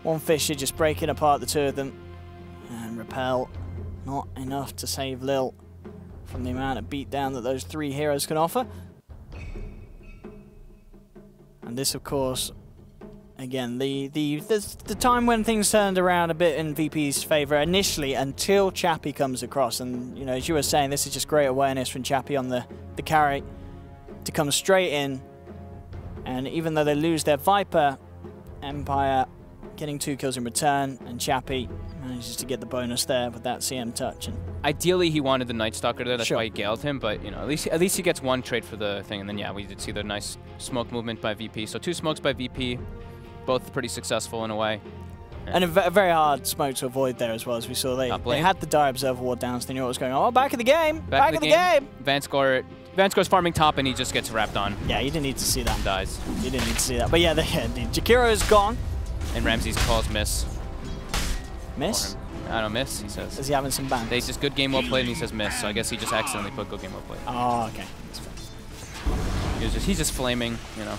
Speaker 4: One Fisher just breaking apart the 2 of them. And Repel, not enough to save Lil from the amount of beatdown that those 3 heroes can offer. And this, of course, again, the time when things turned around a bit in VP's favour initially until Chappie comes across. And, you know, as you were saying, this is just great awareness from Chappie on the carry to come straight in. And even though they lose their Viper, Empire getting 2 kills in return, and Chappie manages to get the bonus there with that CM touch. And
Speaker 5: ideally, he wanted the Night Stalker there. That's why he galed him. But, you know, at least he gets 1 trade for the thing. And then, yeah, we did see the nice smoke movement by VP. So 2 smokes by VP. Both pretty successful in a way.
Speaker 4: And a very hard smoke to avoid there as well, as we saw. They had the Dire Observer ward down, so they knew what was going on. Oh, back in the game! Back in the game!
Speaker 5: Vanscourt's farming top, and he just gets wrapped on.
Speaker 4: Yeah, you didn't need to see that.
Speaker 5: And dies.
Speaker 4: You didn't need to see that. But yeah, indeed. Jakiro is gone.
Speaker 5: And Ramses calls miss.
Speaker 4: Miss?
Speaker 5: I don't miss, he says.
Speaker 4: Is he having some bans?
Speaker 5: They just good game well played, and he says miss. So I guess he just accidentally put good game well played.
Speaker 4: Oh, okay.
Speaker 5: He's just flaming, you know.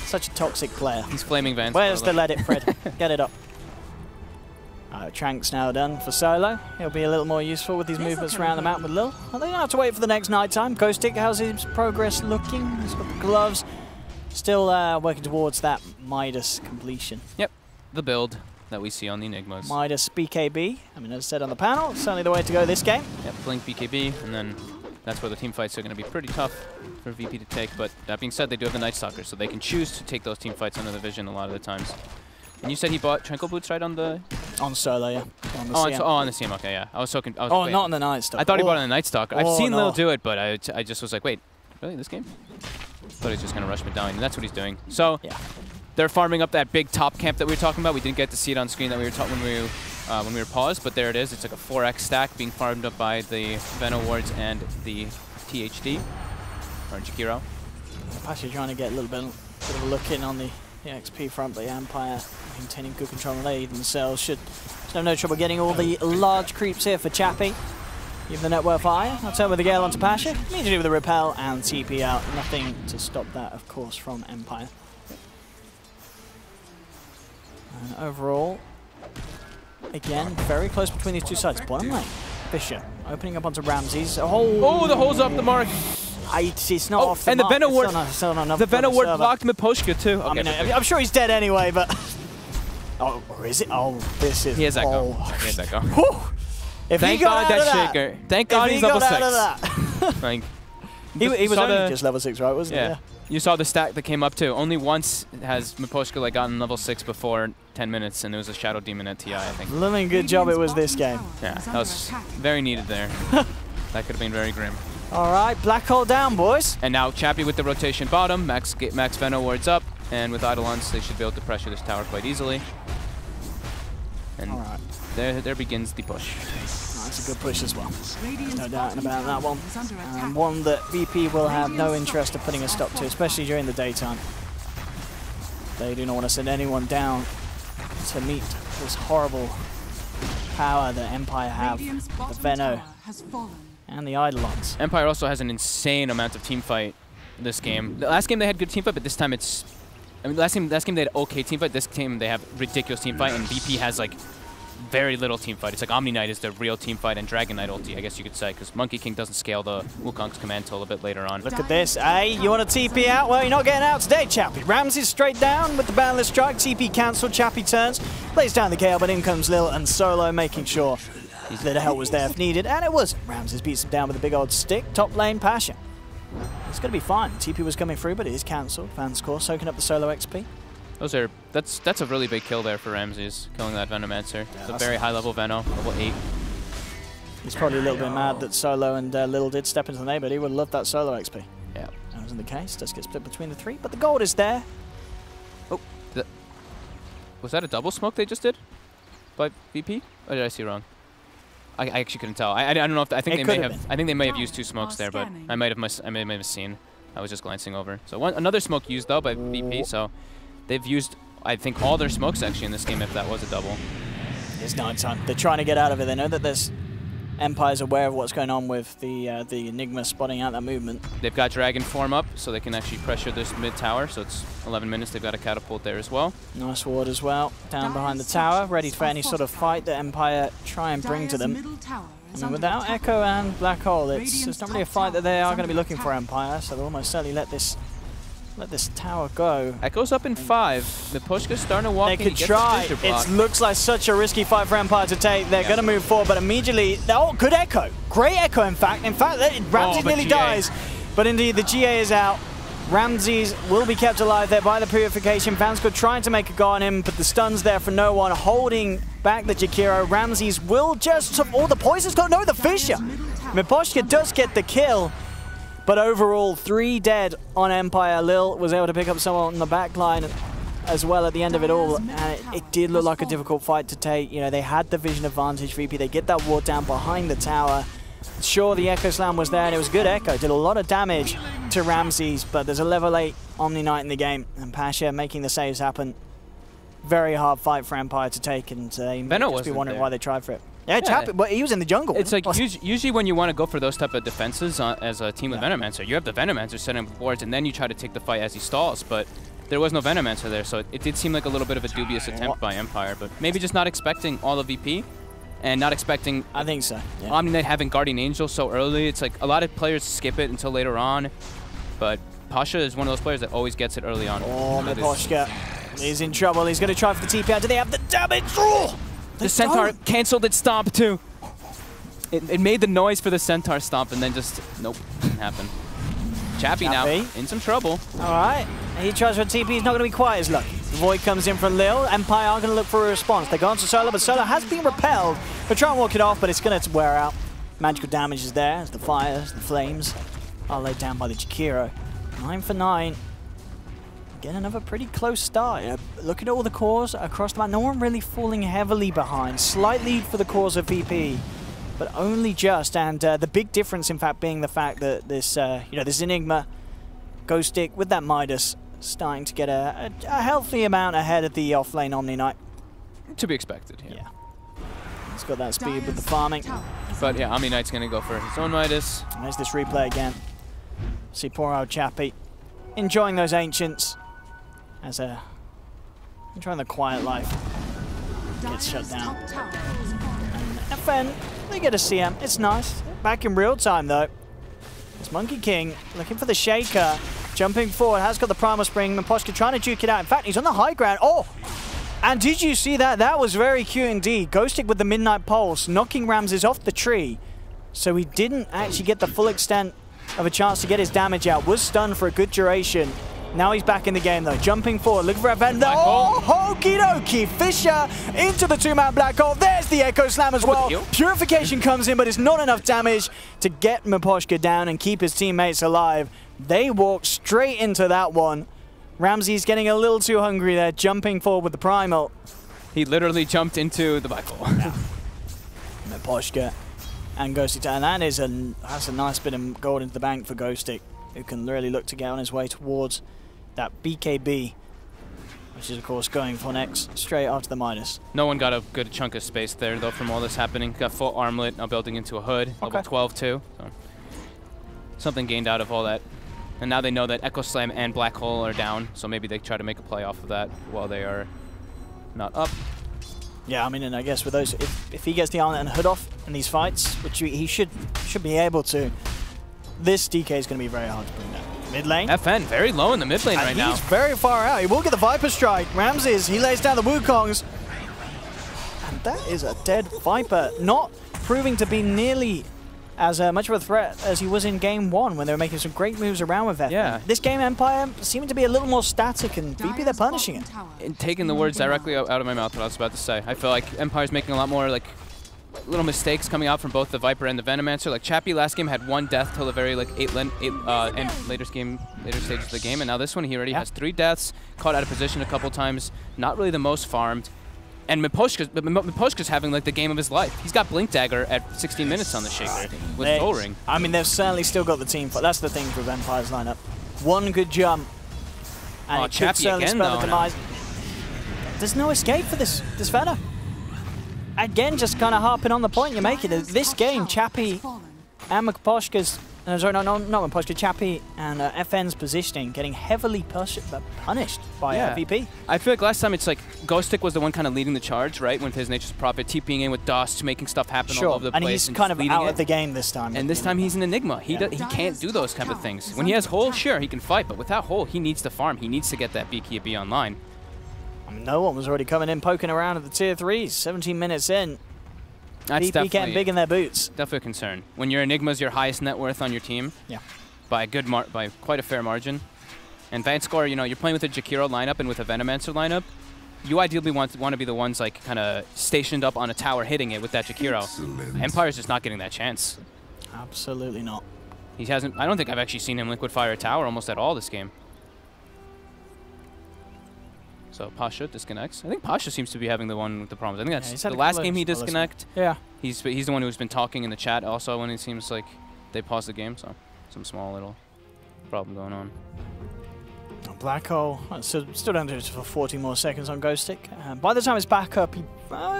Speaker 4: Such a toxic player.
Speaker 5: He's flaming Vans.
Speaker 4: Where's the let it, Fred? Get it up. Trank's now done for solo. He'll be a little more useful with his movements around the map with Lil. Well, they don't have to wait for the next night time. Ghostic, how's his progress looking? He's got the gloves. Still working towards that Midas completion.
Speaker 5: Yep, the build that we see on the Enigmas.
Speaker 4: Midas BKB. I mean, as said on the panel, certainly the way to go this game.
Speaker 5: Yep, Blink BKB, and then that's where the team fights are going to be pretty tough for VP to take. But that being said, they do have the Night Stalker, so they can choose to take those team fights under the vision a lot of the times. And you said he bought Tranquil Boots right on the...
Speaker 4: On solo, yeah. On the
Speaker 5: CM. On the CM, okay, yeah. I was so confused.
Speaker 4: Oh, not on the Night Stalker.
Speaker 5: I thought he bought it on the Night Stalker. I've seen
Speaker 4: no.
Speaker 5: Lil do it, but I just was like, wait, really, this game? Thought he was just going to rush Medallion, and that's what he's doing. So,
Speaker 4: yeah.
Speaker 5: They're farming up that big top camp that we were talking about. We didn't get to see it on screen that we were when we were paused, but there it is. It's like a 4x stack being farmed up by the Venom wards and the THD, or Jakiro.
Speaker 4: Actually trying to get a little bit of a look in on the XP front, but the Empire maintaining good control. They themselves should have no trouble getting all the large creeps here for Chappie. Give the net worth higher. I'll turn with the Gale onto Pasha. Immediately with the Repel and TP out. Nothing to stop that, of course, from Empire. And overall, again, very close between these two sides. Bottom lane, Fisher opening up onto Ramses.
Speaker 5: Oh, the hole's off the mark.
Speaker 4: It's not off the
Speaker 5: and
Speaker 4: mark.
Speaker 5: the Venom ward,
Speaker 4: the
Speaker 5: Venom ward blocked Miposhka too. Okay,
Speaker 4: I mean, I'm sure he's dead anyway, but... Oh, or is it? Oh, this is...
Speaker 5: He has Echo. He has Echo.
Speaker 4: If
Speaker 5: Thank God that Shaker. Thank God he's level 6. Like,
Speaker 4: he was only just level 6, right? Wasn't he? Yeah.
Speaker 5: You saw the stack that came up too. Only once has Miposhka like gotten level 6 before 10 minutes, and it was a Shadow Demon at TI, I think.
Speaker 4: Living good job it was this game.
Speaker 5: Yeah, that was very needed there. That could have been very grim.
Speaker 4: All right, black hole down, boys.
Speaker 5: And now Chappie with the rotation bottom. Max Venom wards up, and with Eidolons, they should be able to pressure this tower quite easily. And there begins the push.
Speaker 4: That's a good push as well. There's no doubt about that one. And one that VP will have no interest of putting a stop to, especially during the daytime. They do not want to send anyone down to meet this horrible power that Empire have. The Veno and the Eidolons.
Speaker 5: Empire also has an insane amount of teamfight this game. The last game they had good teamfight, but this time it's... I mean, last game they had okay teamfight. This game they have ridiculous teamfight, and VP has like very little teamfight. It's like Omni Knight is the real teamfight and Dragon Knight ulti, I guess you could say, because Monkey King doesn't scale the Wukong's command till a bit later on.
Speaker 4: Look at this. Hey, you want to TP out? Well, you're not getting out today, Chappie. Ramses straight down with the Boundless Strike. TP cancelled. Chappie turns, lays down the KO, but in comes Lil and Solo, making sure that the help was there if needed, and it was. Ramses beats him down with a big old stick. Top lane, Pasha. It's going to be fine. TP was coming through, but it is cancelled. Van's core soaking up the Solo XP.
Speaker 5: That's a really big kill there for Ramses, killing that Venomancer.
Speaker 4: Yeah,
Speaker 5: it's a very high level Veno, level 8.
Speaker 4: He's probably a little bit mad that Solo and Lil did step into the neighborhood. He would love that Solo XP.
Speaker 5: Yeah.
Speaker 4: That wasn't the case. Does get split between the three, but the gold is there.
Speaker 5: Oh, was that a double smoke they just did by VP? Or did I see wrong? I actually couldn't tell. I don't know if I think they may have used 2 smokes there, but I may have seen. I was just glancing over. So another smoke used though by VP. So they've used, I think, all their smokes actually in this game if that was a double.
Speaker 4: It's nighttime. They're trying to get out of it. They know that there's Empire's aware of what's going on with the Enigma spotting out that movement.
Speaker 5: They've got Dragon form up, so they can actually pressure this mid tower. So it's 11 minutes. They've got a catapult there as well.
Speaker 4: Nice ward as well. Down behind the tower, ready for any sort of fight that Empire try and bring to them. I mean, without Echo and Black Hole, it's not really a fight that they are going to be looking for Empire. So they'll almost certainly let this tower go.
Speaker 5: Echo's up in 5. Miposhka's starting to walk in.
Speaker 4: They could try. It looks like such a risky fight for Empire to take. They're going to move forward, but immediately... Oh, good Echo. Great Echo, in fact. Ramses nearly dies. But indeed, the GA is out. Ramses will be kept alive there by the purification. Vansko trying to make a go on him, but the stun's there for no one, holding back the Jakiro. Ramses will just... Oh, the poison's got... No, the Fisher. Miposhka does get the kill. But overall, 3 dead on Empire. Lil was able to pick up someone on the back line as well at the end of it all. And it did look like a difficult fight to take. You know, they had the vision advantage, VP. They get that ward down behind the tower. Sure, the Echo Slam was there, and it was good Echo. Did a lot of damage to Ramses, but there's a level 8 Omni Knight in the game. And Pasha making the saves happen. very hard fight for Empire to take, and they might just be wondering why they tried for it. Yeah, Chappie, but he was in the jungle.
Speaker 5: It's like usually when you want to go for those type of defenses as a team with Venomancer, you have the Venomancer setting up wards, and then you try to take the fight as he stalls, but there was no Venomancer there, so it did seem like a little bit of a dubious attempt by Empire, but maybe just not expecting all of VP, and not expecting...
Speaker 4: I think so, yeah.
Speaker 5: Omni having Guardian Angel so early. It's like a lot of players skip it until later on, but Pasha is one of those players that always gets it early on.
Speaker 4: Oh, Miposhka, he's in trouble. He's going to try for the TP out. Do they have the damage? Oh!
Speaker 5: The Centaur canceled its stomp too. It made the noise for the Centaur stomp and then just, nope, didn't happen. Chappie now in some trouble.
Speaker 4: All right, he tries for a TP. He's not going to be quite as lucky. The Void comes in from Lil. Empire are going to look for a response. They go on to Solar, but Solar has been repelled. They try and walk it off, but it's going to wear out. Magical damage is there as the fires, the flames are laid down by the Jakiro. 9 for 9. Again, another pretty close start. Look at all the cores across the map. No one really falling heavily behind. Slight lead for the cores of VP, but only just. And the big difference, in fact, being the fact that this, this Enigma, Ghost Stick with that Midas, starting to get a healthy amount ahead of the off-lane Omni Knight.
Speaker 5: To be expected, yeah.
Speaker 4: He's got that speed with the farming.
Speaker 5: But yeah, Omni Knight's going to go for his own Midas.
Speaker 4: And there's this replay again. See poor old Chappie enjoying those Ancients. As enjoying the quiet life gets shut down. And FN, they get a CM. It's nice. Back in real time though. It's Monkey King looking for the Shaker. Jumping forward, has got the Primal Spring. Miposhka trying to duke it out. In fact, he's on the high ground. Oh! And did you see that? That was very cute indeed. Ghostic with the Midnight Pulse, knocking Ramses off the tree. So he didn't actually get the full extent of a chance to get his damage out. Was stunned for a good duration. Now he's back in the game though, jumping forward, looking for a vendor. Oh, okie dokie. Fisher into the two-man black hole. There's the Echo Slam as well. Purification comes in, but it's not enough damage to get Miposhka down and keep his teammates alive. They walk straight into that one. Ramsey's getting a little too hungry there, jumping forward with the Primal.
Speaker 5: He literally jumped into the black hole.
Speaker 4: Yeah. Miposhka and Ghostic, and that's a nice bit of gold into the bank for Ghostic, who can really look to get on his way towards that BKB, which is of course going for next, straight after the Midas.
Speaker 5: No one got a good chunk of space there though from all this happening. Got full armlet, now building into a hood, level 12 too. So something gained out of all that. And now they know that Echo Slam and Black Hole are down, so maybe they try to make a play off of that while they are not up.
Speaker 4: Yeah, I mean, and I guess with those, if he gets the armlet and hood off in these fights, which he should be able to, this DK is going to be very hard to bring down. Mid lane.
Speaker 5: FN very low in the mid lane right now.
Speaker 4: He's very far out. He will get the Viper Strike. Ramses, he lays down the Wukongs. And that is a dead Viper. Not proving to be nearly as much of a threat as he was in game 1 when they were making some great moves around with that.
Speaker 5: Yeah.
Speaker 4: This game, Empire seeming to be a little more static, and VP, they're punishing it.
Speaker 5: And taking the words directly out of my mouth, what I was about to say. I feel like Empire's making a lot more like little mistakes coming out from both the Viper and the Venomancer. Like Chappie last game had 1 death till the very like later stages of the game, and now this one he already has 3 deaths, caught out of position a couple times, not really the most farmed. And Miposhka's having like the game of his life. He's got Blink Dagger at 16 minutes on the Shaker with Soul Ring.
Speaker 4: I mean, they've certainly still got the team, but that's the thing with Empire's lineup. One good jump, and it could certainly spell the demise. There's no escape for this Vena. Again, just kind of harping on the point you're making. This game, Chappie and Miposhka's, sorry, not Miposhka, Chappie and FN's positioning getting heavily punished by VP.
Speaker 5: I feel like last time it's like Ghostic was the one kind of leading the charge, right? With his Nature's Prophet, TPing in with Dust, making stuff happen all over the place.
Speaker 4: And he's kind of out of the game this time.
Speaker 5: And this time he's an Enigma. He can't do those type of things. When he has Hole, sure, he can fight, but without Hole, he needs to farm. He needs to get that BKB online.
Speaker 4: I mean, no one was already coming in, poking around at the tier 3s. 17 minutes in.
Speaker 5: That's
Speaker 4: VP getting big in their boots.
Speaker 5: Definitely a concern. When your Enigma's your highest net worth on your team, by quite a fair margin, and Vanscore, you're playing with a Jakiro lineup and with a Venomancer lineup, you ideally want to be the ones like kind of stationed up on a tower hitting it with that Jakiro. Empire's just not getting that chance.
Speaker 4: Absolutely not.
Speaker 5: He hasn't. I don't think I've actually seen him liquid fire a tower almost at all this game. So Pasha disconnects. I think Pasha seems to be having the one with the problems. I think that's the last game he disconnect.
Speaker 4: Yeah.
Speaker 5: He's the one who's been talking in the chat also when it seems like they paused the game. So some small little problem going on.
Speaker 4: Black hole. Still don't do it for 40 more seconds on Ghost Stick. By the time it's back up,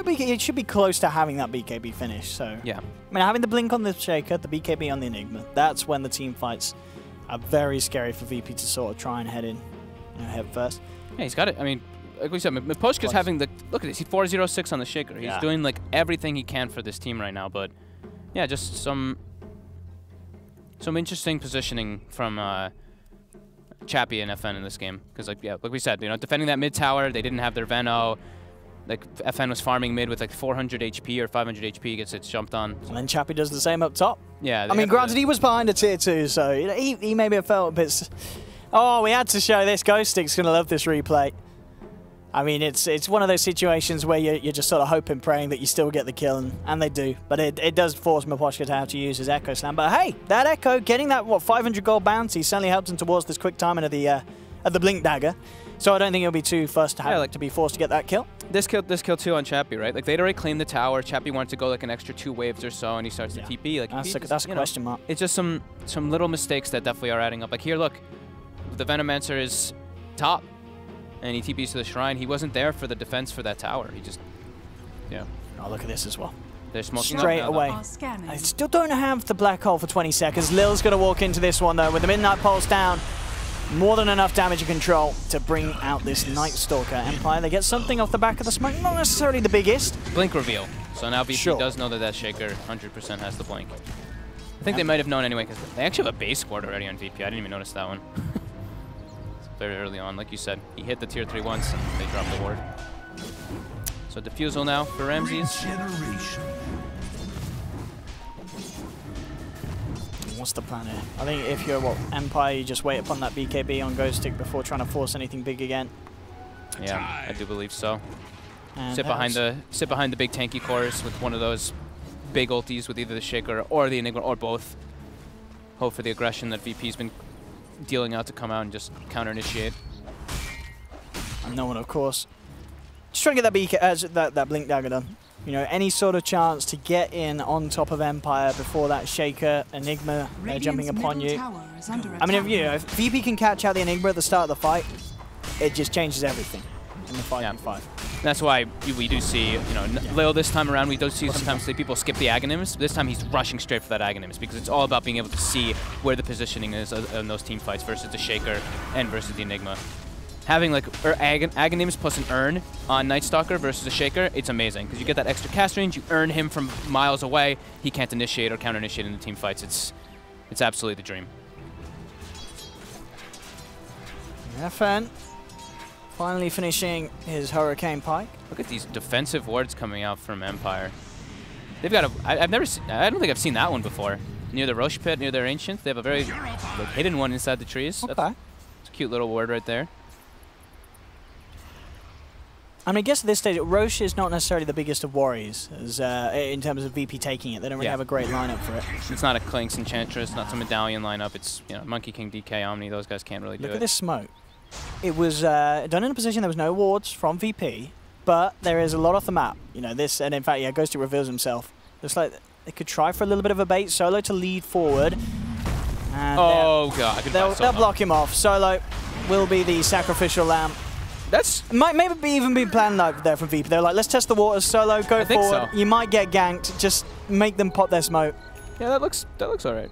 Speaker 4: he should be close to having that BKB finish. So
Speaker 5: Yeah.
Speaker 4: I mean, having the blink on the Shaker, the BKB on the Enigma, that's when the team fights are very scary for VP to sort of try and head in, head first.
Speaker 5: Yeah, he's got it. I mean, like we said, Miposhka's having the look at this. He's 4-0-6 on the Shaker. He's doing like everything he can for this team right now. But yeah, just some interesting positioning from Chappie and FN in this game. Because like we said, defending that mid tower, they didn't have their Veno. Like FN was farming mid with like 400 HP or 500 HP, gets it jumped on.
Speaker 4: And then Chappie does the same up top.
Speaker 5: Yeah.
Speaker 4: I mean, granted, he was behind a tier 2, so he maybe have felt a bit. Oh, we had to show this. Ghost Stick's gonna love this replay. I mean, it's one of those situations where you're just sort of hoping, praying that you still get the kill, and they do. But it does force Miposhka to have to use his Echo Slam. But hey, that Echo, getting that 500 gold bounty certainly helped him towards this quick timing of the Blink Dagger. So I don't think he'll be too fussed to have to be forced to get that kill.
Speaker 5: This kill too on Chappie, right? Like they'd already claimed the tower. Chappie wanted to go like an extra 2 waves or so, and he starts to TP. Like
Speaker 4: that's a question mark.
Speaker 5: It's just some little mistakes that definitely are adding up. Like here, look, the Venomancer is top, and he TPs to the shrine. He wasn't there for the defense for that tower. He just,
Speaker 4: Oh, look at this as well.
Speaker 5: They're smoking
Speaker 4: straight
Speaker 5: up now,
Speaker 4: away. I still don't have the black hole for 20 seconds. Lil's going to walk into this one though with the Midnight Pulse down. More than enough damage and control to bring out this Night Stalker Empire. They get something off the back of the smoke, not necessarily the biggest.
Speaker 5: Blink reveal. So now VP does know that Shaker 100% has the blink. I think they might have known anyway because they actually have a base squad already on VP. I didn't even notice that one. Very early on, like you said. He hit the tier 3 once, and they dropped the ward. So defusal now for Ramses.
Speaker 4: What's the plan here? I think if you're Empire, you just wait upon that BKB on Ghost Stick before trying to force anything big again.
Speaker 5: Yeah, I do believe so.
Speaker 4: And
Speaker 5: sit behind the big tanky cores with one of those big ultis with either the Shaker or the Enigma or both. Hope for the aggression that VP's been dealing out to come out and just counter-initiate.
Speaker 4: And no one, of course. Just trying to get that Blink Dagger done. Any sort of chance to get in on top of Empire before that Shaker, Enigma, they're jumping upon you. I mean, if VP can catch out the Enigma at the start of the fight, it just changes everything in the 5v5.
Speaker 5: That's why we do see, Lil this time around, we do see sometimes people skip the Aghanim's. This time he's rushing straight for that Aghanim's because it's all about being able to see where the positioning is in those team fights versus the Shaker and versus the Enigma. Having like Aghanim's plus an Urn on Night Stalker versus a Shaker, it's amazing because you get that extra cast range, you earn him from miles away, he can't initiate or counter-initiate in the team fights. It's absolutely the dream.
Speaker 4: FN finally finishing his Hurricane Pike.
Speaker 5: Look at these defensive wards coming out from Empire. They've got I don't think I've seen that one before. Near the Roche pit, near their Ancients, they have a very hidden one inside the trees.
Speaker 4: Okay.
Speaker 5: It's a cute little ward right there.
Speaker 4: I mean, I guess at this stage, Roche is not necessarily the biggest of worries in terms of VP taking it. They don't really have a great lineup for it.
Speaker 5: It's not a Clinks Enchantress, not some Medallion lineup. It's Monkey King, DK, Omni. Those guys can't really do it.
Speaker 4: Look at this smoke. It was done in a position there was no wards from VP, but there is a lot off the map. This, and in fact, Ghost Stick reveals himself. Looks like they could try for a little bit of a bait. Solo to lead forward. And
Speaker 5: oh god!
Speaker 4: They'll block him off. Solo will be the sacrificial lamb.
Speaker 5: That's
Speaker 4: might maybe even be planned like there from VP. They're like, let's test the waters. Solo, go forward. So. You might get ganked. Just make them pop their smoke.
Speaker 5: Yeah, that looks alright.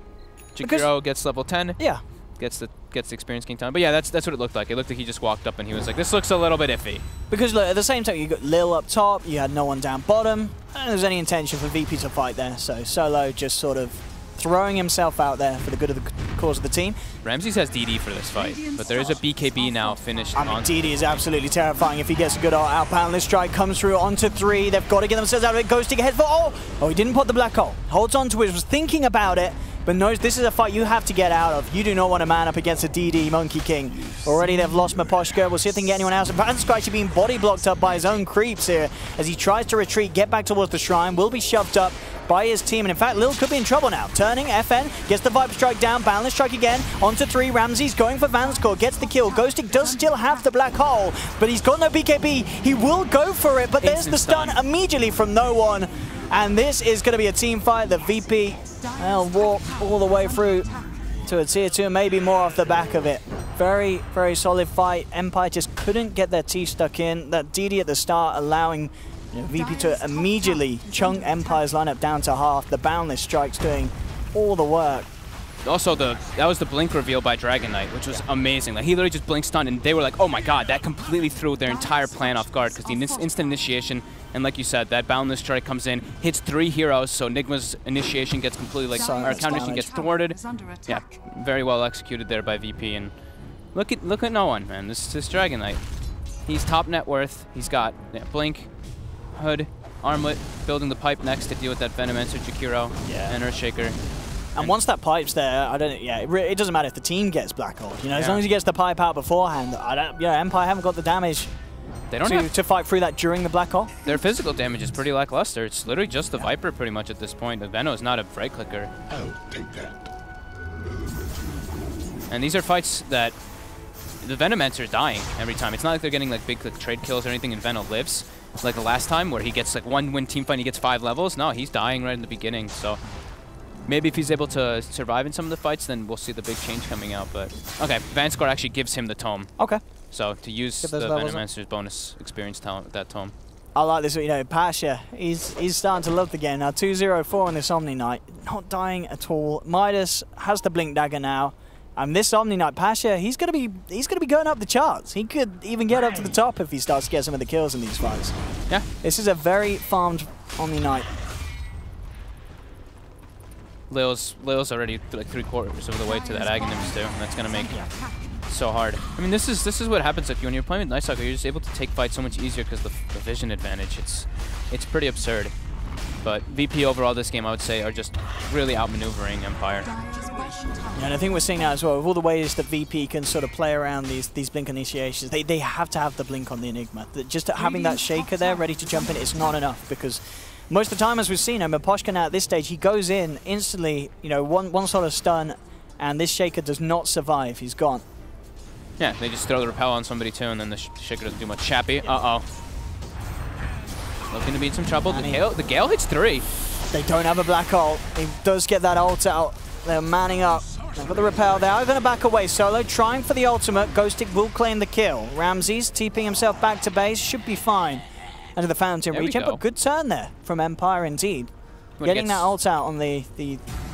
Speaker 5: Chikiro gets level 10.
Speaker 4: Yeah.
Speaker 5: Gets the experience king time. But yeah, that's what it looked like. It looked like he just walked up and he was like, this looks a little bit iffy.
Speaker 4: Because look, at the same time, you got Lil up top. You had no one down bottom. I don't think there's any intention for VP to fight there. So Solo just sort of throwing himself out there for the good of the cause of the team.
Speaker 5: Ramses has DD for this fight, but there is a BKB now finished.
Speaker 4: I mean, DD is absolutely terrifying if he gets a good outbound. This strike comes through onto 3. They've got to get themselves out of it. Ghost Stick ahead for oh, he didn't put the black hole. Holds on to it, was thinking about it, but knows this is a fight you have to get out of. You do not want to man up against a DD Monkey King. Already they've lost Miposhka. We'll see if they can get anyone else. Van's actually being body blocked up by his own creeps here as he tries to retreat, get back towards the shrine, will be shoved up by his team, and in fact, Lil could be in trouble now. Turning, FN gets the Viper Strike down, Balance Strike again, onto 3, Ramses going for Vanscore, gets the kill. Ghost Stick does still have the black hole, but he's got no BKB. He will go for it, but there's the stun immediately from no one, and this is going to be a team fight. The VP will walk all the way through to a tier 2, maybe more off the back of it. Very, very solid fight. Empire just couldn't get their teeth stuck in. That DD at the start allowing VP to immediately chunk Empire's lineup down to half. The boundless strikes doing all the work.
Speaker 5: Also, that was the blink reveal by Dragon Knight, which was amazing. Like, he literally just blink stunned, and they were like, oh my god, that completely threw their entire plan off guard, because the instant initiation, and like you said, that boundless strike comes in, hits 3 heroes, so Nigma's initiation gets completely, like, our counter initiation gets thwarted. Yeah, very well executed there by VP, and look at no one, man. This is Dragon Knight. He's top net worth. He's got blink, hood, armlet, building the pipe next to deal with that Venomancer, Jakiro, and Earthshaker.
Speaker 4: And once that pipe's there, it doesn't matter if the team gets Black Hole. As long as he gets the pipe out beforehand, Empire haven't got the damage to fight through that during the Black Hole.
Speaker 5: Their physical damage is pretty lackluster. It's literally just the Viper pretty much at this point. The Veno is not a right clicker.
Speaker 7: I'll take that.
Speaker 5: And these are fights that the Venomancer is dying every time. It's not like they're getting like big trade kills or anything, and Veno lives. Like the last time where he gets like 1 win team fight and he gets 5 levels. No, he's dying right in the beginning. So maybe if he's able to survive in some of the fights, then we'll see the big change coming out. But okay, Vanguard actually gives him the tome.
Speaker 4: Okay.
Speaker 5: So to use the Venomancer's bonus experience talent with that tome.
Speaker 4: I like this, Pasha, he's starting to love the game now. 2-0-4 on this Omni Knight, not dying at all. Midas has the Blink Dagger now. And this Omni Knight, Pasha, he's gonna be going up the charts. He could even get up to the top if he starts to get some of the kills in these fights.
Speaker 5: Yeah.
Speaker 4: This is a very farmed Omni Knight.
Speaker 5: Leo's already like 3/4 of the way to that Aghanims too, and that's gonna make it so hard. I mean, this is what happens like when you're playing with Night Stalker. You're just able to take fights so much easier because the vision advantage. It's pretty absurd. But VP overall this game, I would say, are just really outmaneuvering Empire.
Speaker 4: Yeah, and I think we're seeing that as well with all the ways that VP can sort of play around these blink initiations. They have to have the blink on the Enigma. Just having that shaker there ready to jump in, it's not enough, because most of the time, as we've seen, Miposhka now at this stage, he goes in instantly, one sort of stun, and this shaker does not survive. He's gone.
Speaker 5: Yeah, they just throw the repel on somebody too, and then the shaker doesn't do much. Chappy, uh-oh. Looking to be in some trouble. The Gale hits 3.
Speaker 4: They don't have a Black Hole. He does get that ult out. They're manning up. They've got the repel. They are going to back away. Solo trying for the ultimate. Ghostic will claim the kill. Ramses TPing himself back to base. Should be fine. Under the Fountain regen, but good turn there from Empire indeed. Getting that ult out on the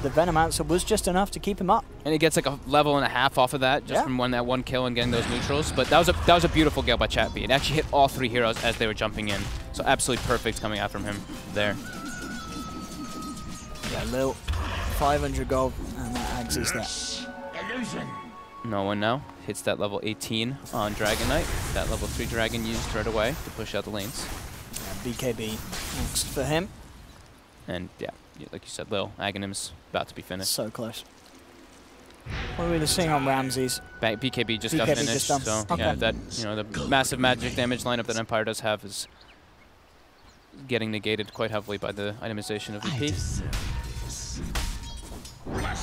Speaker 4: Venomancer was just enough to keep him up.
Speaker 5: And he gets like a level and a half off of that, just from that one kill and getting those neutrals. But that was a beautiful Gale by Chappy. It actually hit all 3 heroes as they were jumping in. So absolutely perfect coming out from him there.
Speaker 4: Yeah, Lil, 500 gold, and that Ags is there.
Speaker 5: No one now hits that level 18 on Dragon Knight. That level 3 Dragon used right away to push out the lanes.
Speaker 4: Yeah, BKB next for him.
Speaker 5: And yeah, like you said, Lil, Aghanims about to be finished.
Speaker 4: So close. What are we just seeing on Ramses?
Speaker 5: BKB just got finished. So yeah, that the massive magic damage lineup that Empire does have is getting negated quite heavily by the itemization of VP.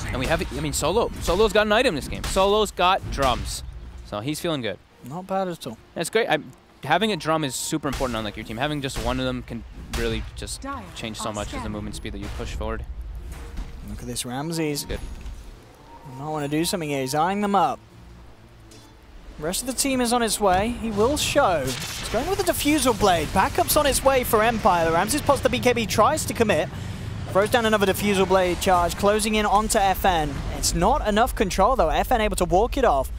Speaker 5: And we have, Solo's got an item in this game. Solo's got drums. So he's feeling good.
Speaker 4: Not bad at all.
Speaker 5: That's great. Having a drum is super important on like your team. Having just one of them can really just change so much as the movement speed that you push forward.
Speaker 4: Look at this Ramses.
Speaker 5: Good.
Speaker 4: Might want to do something here. He's eyeing them up. The rest of the team is on its way. He will show. He's going with a Diffusal Blade. Backup's on its way for Empire. Ramses pots the BKB, tries to commit. Throws down another Diffusal Blade charge, closing in onto FN. It's not enough control though. FN able to walk it off.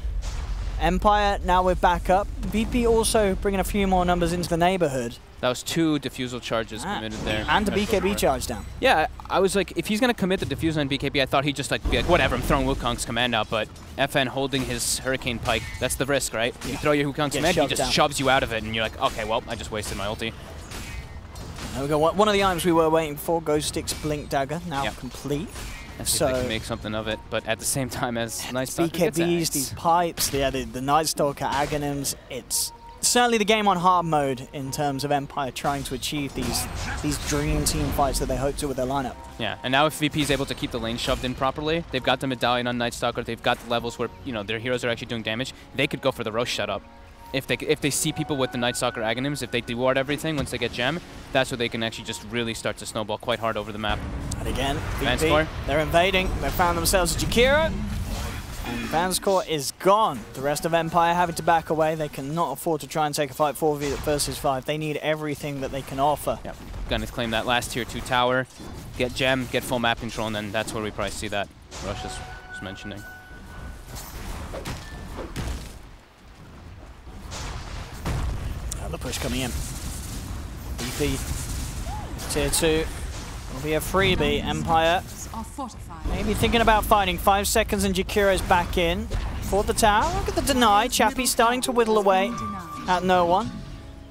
Speaker 4: Empire now with backup. VP also bringing a few more numbers into the neighborhood.
Speaker 5: That was 2 Diffusal charges committed there.
Speaker 4: And a BKB charge down.
Speaker 5: Yeah, I was like, if he's going to commit the Diffusal on BKB, I thought he'd just be like, whatever, I'm throwing Wukong's command out, but FN holding his Hurricane Pike, that's the risk, right? Yeah. You throw your Wukong's command, he just shoves you out of it, and you're like, okay, well, I just wasted my ulti.
Speaker 4: There we go. One of the items we were waiting for, Ghostic's Blink Dagger, now complete.
Speaker 5: Let's see if they can make something of it, but at the same time as Night Stalker
Speaker 4: BKBs, these pipes, the Night Stalker Aghanims, it's certainly the game on hard mode in terms of Empire trying to achieve these dream team fights that they hope to with their lineup.
Speaker 5: Yeah, and now if VP is able to keep the lane shoved in properly, they've got the medallion on Night Stalker, they've got the levels where their heroes are actually doing damage, they could go for the Roche setup. If they see people with the Night Stalker Aghanims, if they deward everything once they get gem, that's where they can actually just really start to snowball quite hard over the map.
Speaker 4: And again, VP, they're invading. They found themselves a Jakiro. And Vanscourt is gone. The rest of Empire having to back away. They cannot afford to try and take a fight 4 versus 5. They need everything that they can offer.
Speaker 5: Yep. Gonna claim that last tier 2 tower, get gem, get full map control, and then that's where we probably see that Rush was mentioning.
Speaker 4: The push coming in. VP tier 2 will be a freebie. Empire maybe thinking about fighting. 5 seconds and Jakiro's back in for the tower. Look at the deny. Chappie's starting to whittle away at no one.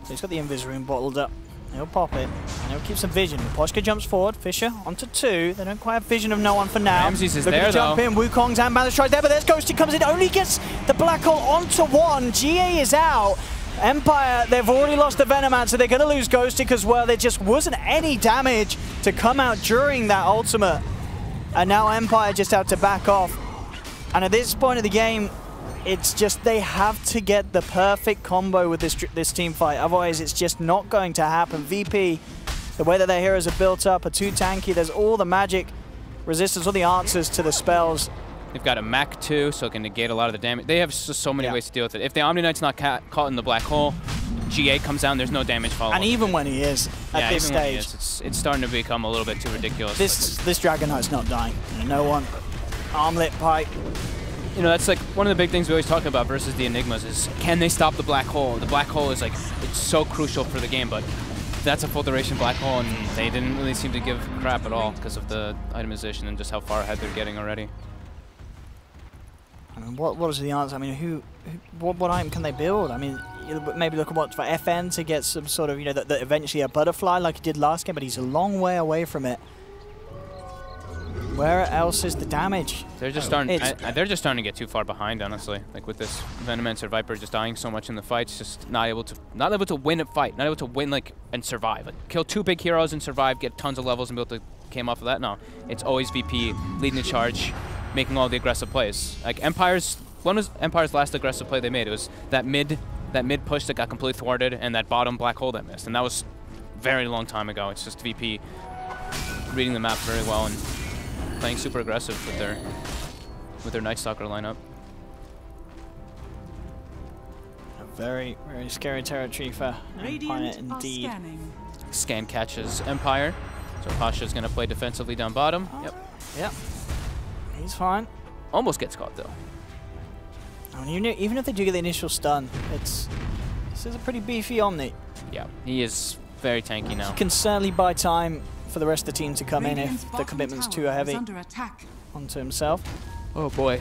Speaker 4: So he's got the invis room bottled up. He'll pop it, and he'll keep some vision. Poshka jumps forward, Fisher onto 2. They don't quite have vision of no one for now.
Speaker 5: Ramses is
Speaker 4: Looking
Speaker 5: there,
Speaker 4: to jump in. Wukong's and balance right there, but there's Ghosty comes in, only gets the black hole onto 1. GA is out. Empire, they've already lost the Venoman, so they're going to lose Ghosty because, well, there just wasn't any damage to come out during that ultimate. And now Empire just have to back off. And at this point of the game, it's just they have to get the perfect combo with this team fight. Otherwise, it's just not going to happen. VP, the way that their heroes are built up, are too tanky. There's all the magic resistance, all the answers to the spells.
Speaker 5: They've got a Mach 2, so it can negate a lot of the damage. They have so many ways to deal with it. If the Omni Knight's not caught in the black hole, GA comes down, there's no damage following.
Speaker 4: And even when he is, at this stage,
Speaker 5: it's starting to become a little bit too ridiculous.
Speaker 4: This Dragon Knight's not dying. No one. Armlet pipe.
Speaker 5: You know, that's like one of the big things we always talk about versus the Enigmas is, can they stop the black hole? The black hole is like, it's so crucial for the game, but that's a full duration black hole, and they didn't really seem to give crap at all because of the itemization and just how far ahead they're getting already.
Speaker 4: I mean, what is the answer? I mean, what item can they build? I mean, maybe look at what for FN to get some sort of, you know, eventually a butterfly like he did last game, but he's a long way away from it. Where else is the damage?
Speaker 5: They're just starting. They're just starting to get too far behind, honestly. Like with this Venomancer Viper just dying so much in the fights, just not able to win a fight, not able to win and survive. Like kill 2 big heroes and survive, get tons of levels and be able to came off of that. No, it's always VP leading the charge, making all the aggressive plays. Like when was Empire's last aggressive play they made? It was that mid push that got completely thwarted and that bottom black hole that missed, and that was a very long time ago. It's just VP reading the map very well and playing super aggressive with their Night Stalker lineup.
Speaker 4: A very, very scary territory for Empire indeed.
Speaker 5: Scan catches Empire, so Pasha's going to play defensively down bottom.
Speaker 4: Yep. He's fine.
Speaker 5: Almost gets caught though.
Speaker 4: I mean, even if they do get the initial stun, this is a pretty beefy Omni.
Speaker 5: Yeah, he is very tanky now.
Speaker 4: He can certainly buy time for the rest of the team to come in if the commitment's too heavy onto himself.
Speaker 5: Oh boy.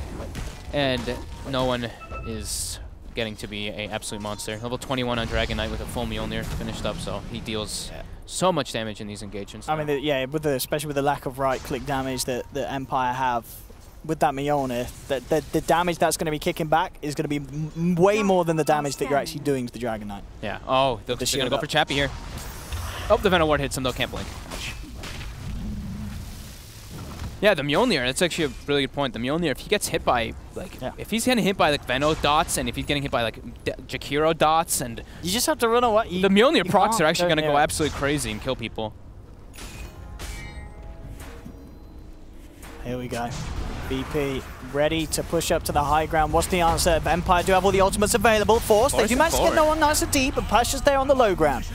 Speaker 5: And no one is getting to be an absolute monster. Level 21 on Dragon Knight with a full Mjolnir finished up, so he deals so much damage in these engagements.
Speaker 4: I mean, especially with the lack of right-click damage that Empire have with that Mjolnir, the damage that's going to be kicking back is going to be way more than the damage that you're actually doing to the Dragon Knight.
Speaker 5: Yeah. Oh, they're going to go for Chappie here. Oh, the Venom Ward hits him though, can't blink. Yeah, the Mjolnir, that's actually a really good point. The Mjolnir, if he gets hit by, if he's getting hit by like Veno dots, and if he's getting hit by like Jakiro dots, and
Speaker 4: you just have to run away.
Speaker 5: The Mjolnir procs are actually going to go absolutely crazy and kill people.
Speaker 4: Here we go. VP ready to push up to the high ground. What's the answer? Empire do have all the ultimates available. Force, they do manage to get no one nice and deep, but Pasha's there on the low ground.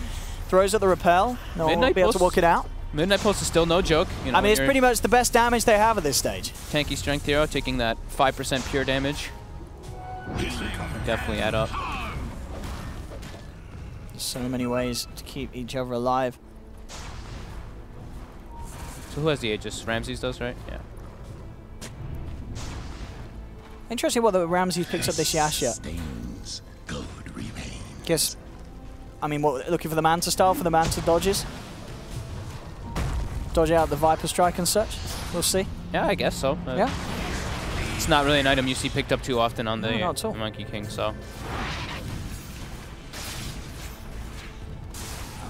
Speaker 4: Throws at the repel. No one will be able to walk it out.
Speaker 5: Midnight Pulse is still no joke. You know,
Speaker 4: I mean, it's pretty much the best damage they have at this stage.
Speaker 5: Tanky strength hero taking that 5% pure damage. Definitely add up.
Speaker 4: So many ways to keep each other alive.
Speaker 5: So who has the Aegis? Ramses does, right? Yeah.
Speaker 4: Interesting what the Ramses picks up this Yasha. Guess, I mean, what, looking for the Manta style, for the Manta dodges? Dodge out the Viper Strike and such? We'll see.
Speaker 5: Yeah, I guess so.
Speaker 4: Yeah.
Speaker 5: It's not really an item you see picked up too often on the Monkey King, so.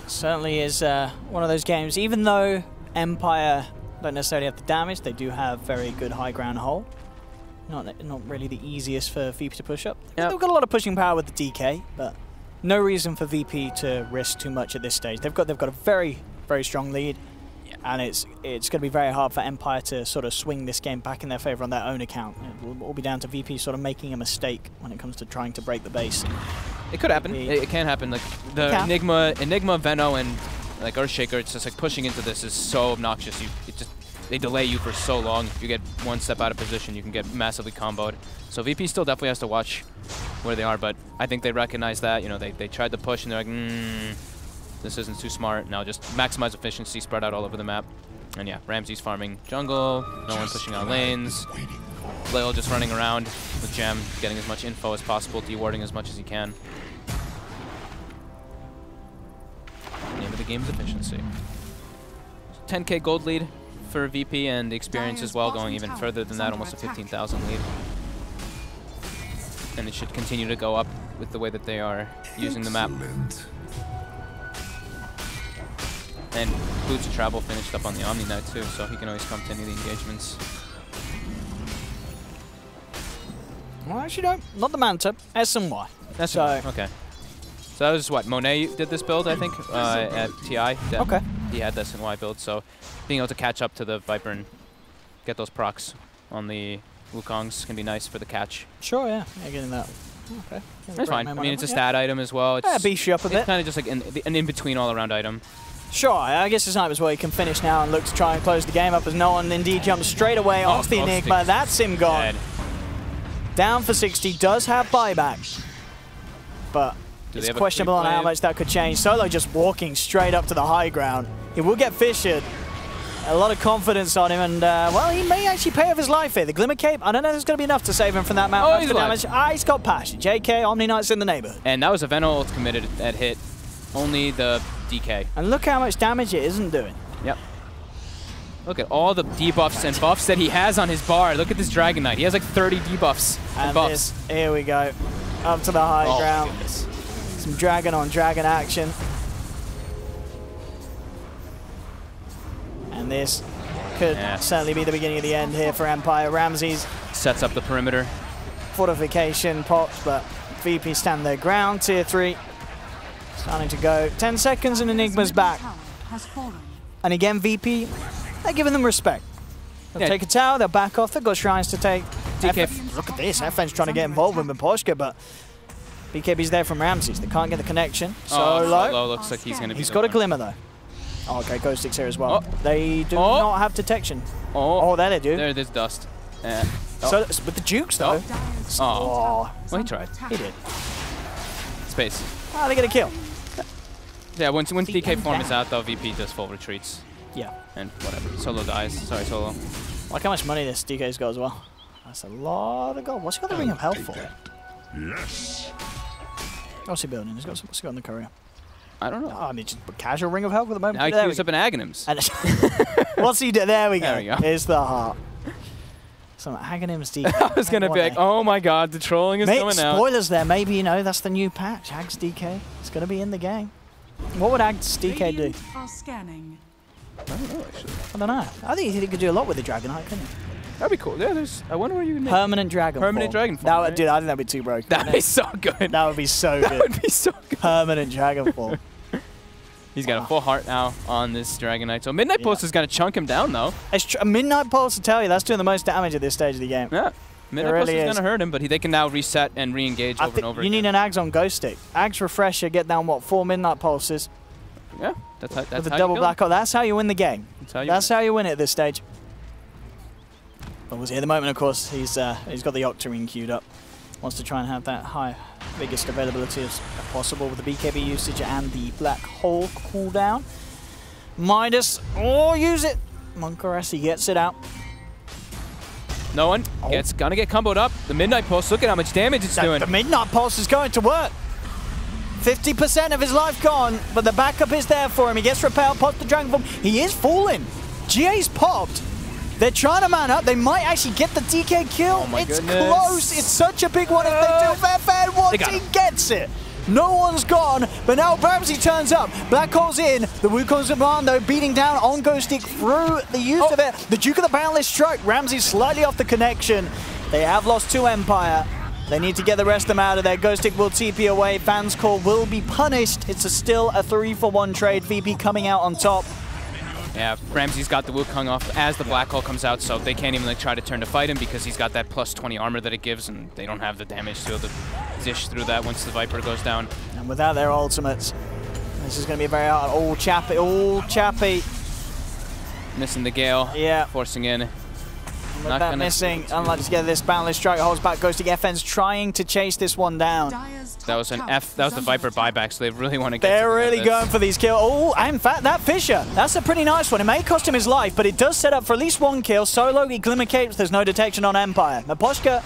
Speaker 4: Certainly is one of those games. Even though Empire don't necessarily have the damage, they do have very good high ground hold. Not really the easiest for VP to push up. Yep. They've got a lot of pushing power with the DK, but no reason for VP to risk too much at this stage. They've got a very, very strong lead. And it's going to be very hard for Empire to sort of swing this game back in their favor on their own account. It will all be down to VP sort of making a mistake when it comes to trying to break the base.
Speaker 5: It could happen. It can happen. Like the Enigma, Veno, and like Earthshaker, it's just like pushing into this is so obnoxious. They delay you for so long. If you get one step out of position, you can get massively comboed. So VP still definitely has to watch where they are, but I think they recognize that. You know, they tried to push and they're like, this isn't too smart. Now just maximize efficiency, spread out all over the map. And yeah, Ramsey's farming jungle, no one pushing out lanes. Lil just running around with Gem, getting as much info as possible, dewarding as much as he can. Name of the game is efficiency. 10k gold lead for VP, and the experience as well, going even further than that, almost a 15,000 lead. And it should continue to go up with the way that they are using the map. And Boots of Travel finished up on the Omni Knight too, so he can always come to any of the engagements.
Speaker 4: Well, actually, no, not the Manta. SNY.
Speaker 5: So okay. So that was what, Monet did this build, I think, at TI.
Speaker 4: Okay.
Speaker 5: He had the SNY build, so being able to catch up to the Viper and get those procs on the Wukongs can be nice for the catch.
Speaker 4: Sure, yeah. Getting that. Okay.
Speaker 5: That's fine. I mean, it's a stat item as well. It's
Speaker 4: beefs you up a bit.
Speaker 5: It's kind of just like an in-between all-around item.
Speaker 4: Sure, I guess it's not as well he can finish now and look to try and close the game up as no one indeed jumps straight away off the Enigma. That's him gone.
Speaker 5: Dead.
Speaker 4: Down for 60, does have buyback. But it's questionable on how much that could change. Solo just walking straight up to the high ground. He will get fissured. A lot of confidence on him, and well, he may actually pay off his life here. The Glimmer Cape, I don't know if there's going to be enough to save him from that amount of damage. He's got passion. JK, Omni Knight's in the neighborhood.
Speaker 5: And that was a Veno ult committed that hit only the DK.
Speaker 4: And look how much damage it isn't doing.
Speaker 5: Yep. Look at all the debuffs and buffs that he has on his bar. Look at this Dragon Knight. He has like 30 debuffs and buffs.
Speaker 4: Here we go. Up to the high ground. Some dragon on dragon action. And this could certainly be the beginning of the end here for Empire. Ramses
Speaker 5: sets up the perimeter.
Speaker 4: Fortification pops, but VP stand their ground. Tier 3 starting to go. 10 seconds and Enigma's back. And again, VP, they're giving them respect. They'll take a tower, they'll back off, they've got shrines to take. DK, look at this, FN's trying to get involved with Miposhka, but BKB's there from Ramses. They can't get the connection.
Speaker 5: Solo looks like he's going to be.
Speaker 4: He's got a glimmer though. Oh, okay, Ghost Stick's here as well. They do not have detection. Oh, there they do.
Speaker 5: There's dust.
Speaker 4: So with the Jukes though.
Speaker 5: Well, he tried.
Speaker 4: He did.
Speaker 5: Space.
Speaker 4: Oh, they get a kill.
Speaker 5: Yeah, once DK form is out though, VP does full retreats.
Speaker 4: Yeah.
Speaker 5: And whatever. Solo dies. Sorry, Solo.
Speaker 4: Like how much money this DK's got as well. That's a lot of gold. What's he got the Ring of Health for?
Speaker 7: Yes.
Speaker 4: What's he building? What's he got in the courier?
Speaker 5: I don't know.
Speaker 4: Oh, I mean, just a casual Ring of Health at the moment.
Speaker 5: Now he queues up in Aghanims.
Speaker 4: What's he do? There we go.
Speaker 5: There we go.
Speaker 4: Here's the heart. Some Aghanims DK.
Speaker 5: I was going to be like, oh my god, the trolling is coming out.
Speaker 4: Spoilers there. Maybe, you know, that's the new patch. Ags DK. It's going to be in the game. What would Ags DK do?
Speaker 6: Scanning.
Speaker 5: I don't know, actually.
Speaker 4: I don't know. I think he could do a lot with the Dragonite, couldn't he?
Speaker 5: That'd be cool. Yeah, I wonder where you would make
Speaker 4: Permanent Dragon
Speaker 5: Permanent Dragon Form.
Speaker 4: That
Speaker 5: right?
Speaker 4: Dude, I think that'd be too broken.
Speaker 5: That'd be so good.
Speaker 4: That would be so good.
Speaker 5: That would be so good.
Speaker 4: Permanent Dragon Form.
Speaker 5: He's got a full heart now on this Dragon Knight. So Midnight Pulse is going to chunk him down, though.
Speaker 4: Midnight Pulse, to tell you, that's doing the most damage at this stage of the game.
Speaker 5: Yeah. Midnight Pulse is going to hurt him, but they can now reset and re-engage over and over again.
Speaker 4: You need an Ags on Ghost Stick. Ags Refresher, get down, 4 Midnight Pulses.
Speaker 5: Yeah, that's how
Speaker 4: with a double black hole. That's how you win the game. That's how you win it at this stage. But we'll see. At the moment, of course, he's got the Octarine queued up. Wants to try and have that biggest availability as possible with the BKB usage and the black hole cooldown. Midas, use it. Monkarasi gets it out.
Speaker 5: No one gonna get comboed up. The Midnight Pulse, look at how much damage it's doing.
Speaker 4: The Midnight Pulse is going to work. 50% of his life gone, but the backup is there for him. He gets repelled, pops the Dragon Form. He is falling. GA's popped. They're trying to man up. They might actually get the DK kill. It's close. It's such a big one if they do. Fair one. He gets it. No one's gone, but now Ramsey turns up. Black Hole's in. The Wukong's command, though, beating down on Ghost Stick through the use of it. The Duke of the Boundless Strike. Ramsey's slightly off the connection. They have lost to Empire. They need to get the rest of them out of there. Ghost Stick will TP away. Fans Call will be punished. It's still a 3-for-1 trade. VP coming out on top.
Speaker 5: Yeah, Ramsey's got the Wukong off as the Black Hole comes out, so they can't even like try to turn to fight him because he's got that plus 20 armor that it gives, and they don't have the damage to be able to dish through that once the Viper goes down.
Speaker 4: And without their ultimates, this is going to be very hard. Oh, Chappy, oh, Chappy.
Speaker 5: Missing the Gale.
Speaker 4: Yeah.
Speaker 5: Forcing in.
Speaker 4: With that missing, unlikely to get this Boundless Strike, holds back Ghostic. FN's trying to chase this one down.
Speaker 5: That was that was the Viper buyback, so they really want to get
Speaker 4: They're really going for these kills. Oh, and in fact, that Fissure, that's a pretty nice one. It may cost him his life, but it does set up for at least one kill. Solo, he Glimmer Capes, there's no detection on Empire. Naposhka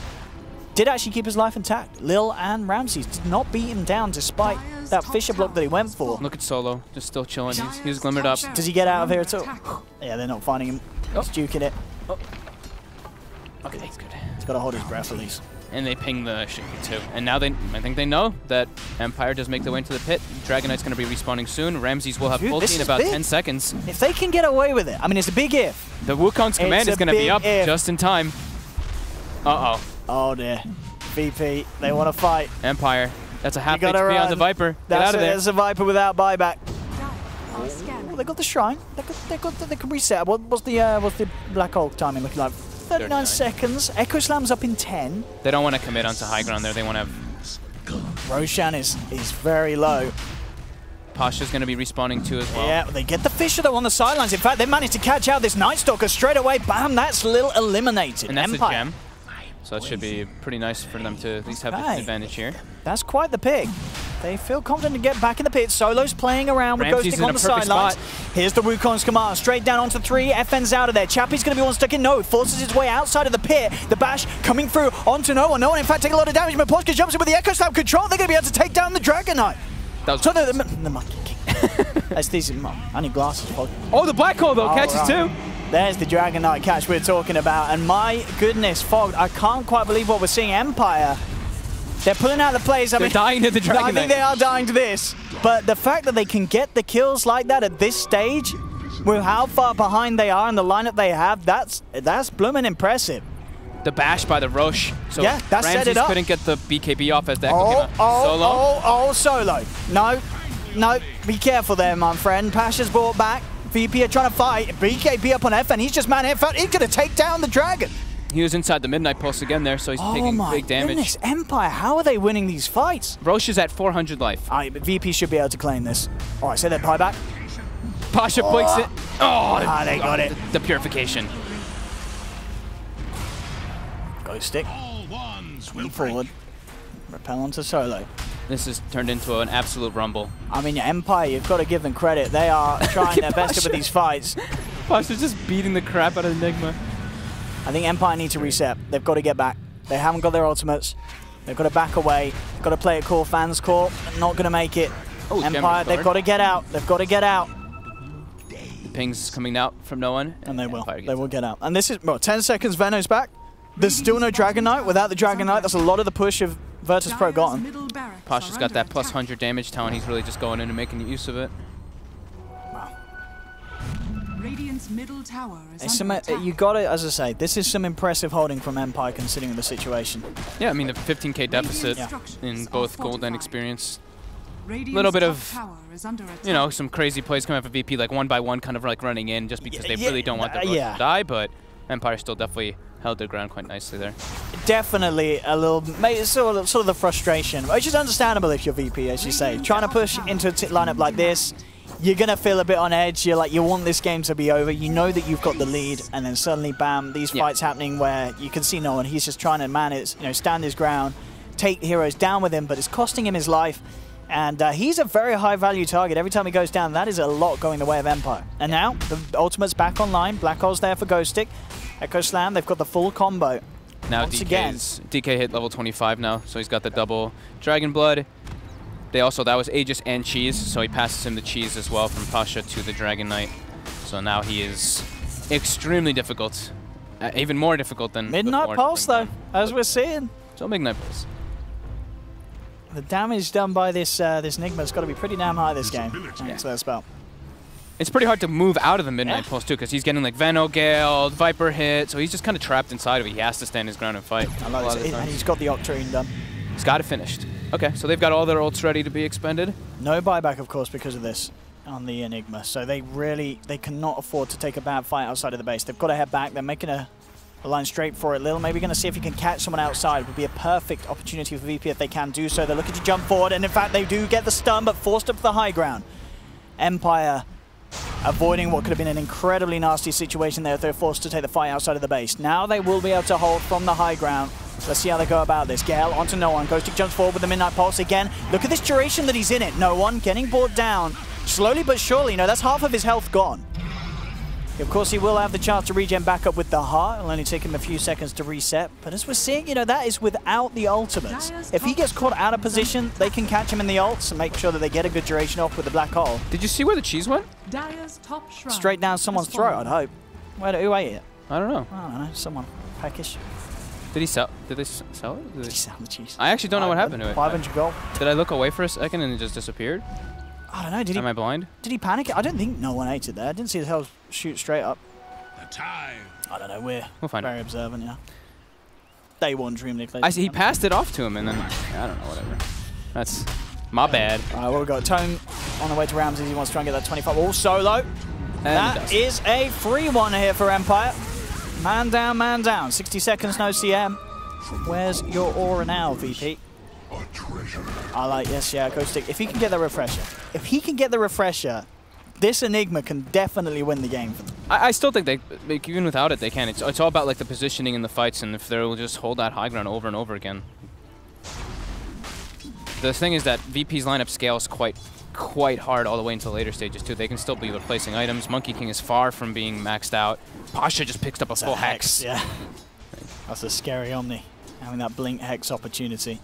Speaker 4: did actually keep his life intact. Lil and Ramsey did not beat him down despite that Fissure block that he went for.
Speaker 5: Look at Solo, just still chilling. He's glimmered up.
Speaker 4: Does he get out of here at all? Yeah, they're not finding him. He's juking it.
Speaker 5: Oh. Okay, that's good.
Speaker 4: He's got to hold his breath at least.
Speaker 5: And they ping the Shaker too. And now I think they know that Empire does make their way into the pit. Dragon Knight's going to be respawning soon. Ramses will have ulti in about 10 seconds.
Speaker 4: If they can get away with it, I mean, it's a big if.
Speaker 5: The Wukong's command is going to be up just in time. Uh-oh.
Speaker 4: Oh dear. VP, they want to fight.
Speaker 5: Empire, that's a half HP on the Viper. Get out of there.
Speaker 4: That's a Viper without buyback. Oh, they got the shrine. They can reset. What's the Black Hole timing looking like? 39 seconds. Echo Slam's up in 10.
Speaker 5: They don't want to commit onto high ground there. They want to have...
Speaker 4: Roshan is very low.
Speaker 5: Pasha's going to be respawning too as well.
Speaker 4: Yeah, they get the Fissure though on the sidelines. In fact, they managed to catch out this Night Stalker straight away. Bam, that's Lil eliminated.
Speaker 5: And that's
Speaker 4: Empire.
Speaker 5: a gem. So it should be pretty nice for them to at least have the advantage here.
Speaker 4: That's quite the pick. They feel confident to get back in the pit. Solo's playing around with Ghostic on the sidelines. Here's the Wukong's command, straight down onto 3. FN's out of there. Chappy's going to be one stuck in Node. Forces his way outside of the pit. The bash coming through onto no one. No one, in fact, taking a lot of damage. Maposhka jumps in with the Echo Slam control. They're going to be able to take down the Dragon Knight.
Speaker 5: That was
Speaker 4: so the Monkey King. That's decent. I need glasses.
Speaker 5: Oh, the Black Hole, though, catches too.
Speaker 4: There's the Dragon Knight catch we're talking about. And my goodness, Fog, I can't quite believe what we're seeing. Empire, they're pulling out the plays.
Speaker 5: They're dying to the Dragon Knight.
Speaker 4: I think they are dying to this. But the fact that they can get the kills like that at this stage, with how far behind they are and the lineup they have, that's blooming impressive.
Speaker 5: The bash by the Roche. So
Speaker 4: yeah, that set it up.
Speaker 5: Couldn't get the BKB off as the Echo came out.
Speaker 4: Solo. No, be careful there, my friend. Pasha's brought back. VP are trying to fight. BKB up on FN. He's just man hit. He's going to take down the Dragon.
Speaker 5: He was inside the Midnight Pulse again there, so he's taking big damage.
Speaker 4: Oh my goodness, Empire, how are they winning these fights?
Speaker 5: Roche is at 400 life.
Speaker 4: But VP should be able to claim this. All right, so then pie back.
Speaker 5: Pasha blinks it. Oh,
Speaker 4: they got it.
Speaker 5: The purification.
Speaker 4: Ghostic. Swing forward. Repel onto Solo.
Speaker 5: This has turned into an absolute rumble.
Speaker 4: I mean, Empire, you've got to give them credit. They are trying their best with these fights.
Speaker 5: Pasha's just beating the crap out of Enigma.
Speaker 4: I think Empire need to reset. They've got to get back. They haven't got their ultimates. They've got to back away. They've got to play it cool. Fans court. Not going to make it.
Speaker 5: Oh,
Speaker 4: Empire, they've got to get out. They've got to get out.
Speaker 5: The ping's coming out from no one.
Speaker 4: And they will. They will get out. And this is, well, 10 seconds, Veno's back. There's still no Dragon Knight. Without the Dragon Knight, that's a lot of the push of Virtus.Pro gone.
Speaker 5: Pasha's got that plus 100 damage talent. He's really just going in and making use of it.
Speaker 6: Radiant's middle tower is
Speaker 4: you got it, as I say, this is some impressive holding from Empire considering the situation.
Speaker 5: Yeah, I mean, the 15k deficit in both gold and experience. A little bit of, you know, some crazy plays coming out of VP, like 1 by 1 kind of like running in just because they really don't want their to die, but Empire still definitely held their ground quite nicely there.
Speaker 4: Definitely a little, sort of the frustration, which is understandable if you're VP, as you say. Trying to push into a lineup like this, you're going to feel a bit on edge. You're like, you want this game to be over. You know that you've got the lead, and then suddenly, bam, these fights happening where you can see no one. He's just trying to manage, stand his ground, take heroes down with him, but it's costing him his life. And he's a very high-value target. Every time he goes down, that is a lot going the way of Empire. And now, the ultimate's back online. Black Hole's there for Ghostic. Echo Slam, they've got the full combo.
Speaker 5: Now DK hit level 25 now, so he's got the double Dragon Blood. That was Aegis and Cheese, so he passes him the Cheese as well from Pasha to the Dragon Knight. So now he is extremely difficult. Even more difficult than
Speaker 4: Midnight Pulse, though, as we're seeing.
Speaker 5: So Midnight Pulse.
Speaker 4: The damage done by this Nigma's got to be pretty damn high this game. Thanks for that spell.
Speaker 5: It's pretty hard to move out of the Midnight Pulse, too, because he's getting, like, Veno, Gale, Viper hit, so he's just kind of trapped inside of it. He has to stand his ground and fight.
Speaker 4: I like this. And he's got the Octarine done.
Speaker 5: He's got it finished. Okay, so they've got all their ults ready to be expended.
Speaker 4: No buyback, of course, because of this. on the Enigma, so they cannot afford to take a bad fight outside of the base. They've got to head back. They're making a line straight for it. Lil maybe going to see if he can catch someone outside. It would be a perfect opportunity for VP if they can do so. They're looking to jump forward, and in fact they do get the stun, but forced up to the high ground. Empire avoiding what could have been an incredibly nasty situation there if they're forced to take the fight outside of the base. Now they will be able to hold from the high ground. Let's see how they go about this. Gale onto No One. Ghostic jumps forward with the Midnight Pulse again. Look at this duration that he's in it. No One getting brought down. Slowly but surely, you know, that's half of his health gone. Of course, he will have the chance to regen back up with the heart. It'll only take him a few seconds to reset. But as we're seeing, you know, that is without the ultimates. If he gets caught out of position, they can catch him in the ults and make sure that they get a good duration off with the black hole.
Speaker 5: Did you see where the cheese went?
Speaker 4: Straight down someone's throat, I'd hope. Who ate it?
Speaker 5: I don't know.
Speaker 4: I don't know. Someone. Peckish.
Speaker 5: Did he sell? Did they sell it?
Speaker 4: Did he sell the cheese?
Speaker 5: I actually don't know what happened to it.
Speaker 4: 500 gold.
Speaker 5: Did I look away for a second and it just disappeared?
Speaker 4: I don't know. Did he?
Speaker 5: Am I blind?
Speaker 4: Did he panic? I don't think No One ate it there. I didn't see the hell shoot straight up.
Speaker 7: Time.
Speaker 4: I don't know. We'll
Speaker 5: find
Speaker 4: very observant, yeah. Day one DreamLeague.
Speaker 5: I see he passed it off to him and then I don't know, whatever. That's my bad.
Speaker 4: All right, well, we've got Tone on the way to Ramsey. He wants to try and get that 25. All solo. That is a free one here for Empire. Man down, man down. 60 seconds, no CM. Where's your aura now, VP? I like, yes, yeah, Ghostic. If he can get the refresher, this Enigma can definitely win the game for them.
Speaker 5: I still think they, even without it, they can. It's all about like the positioning in the fights, and if they'll just hold that high ground over and over again. The thing is that VP's lineup scales quite hard all the way into later stages too. They can still be replacing items. Monkey King is far from being maxed out. Pasha just picked up a full hex.
Speaker 4: Yeah, that's a scary Omni, having that blink hex opportunity.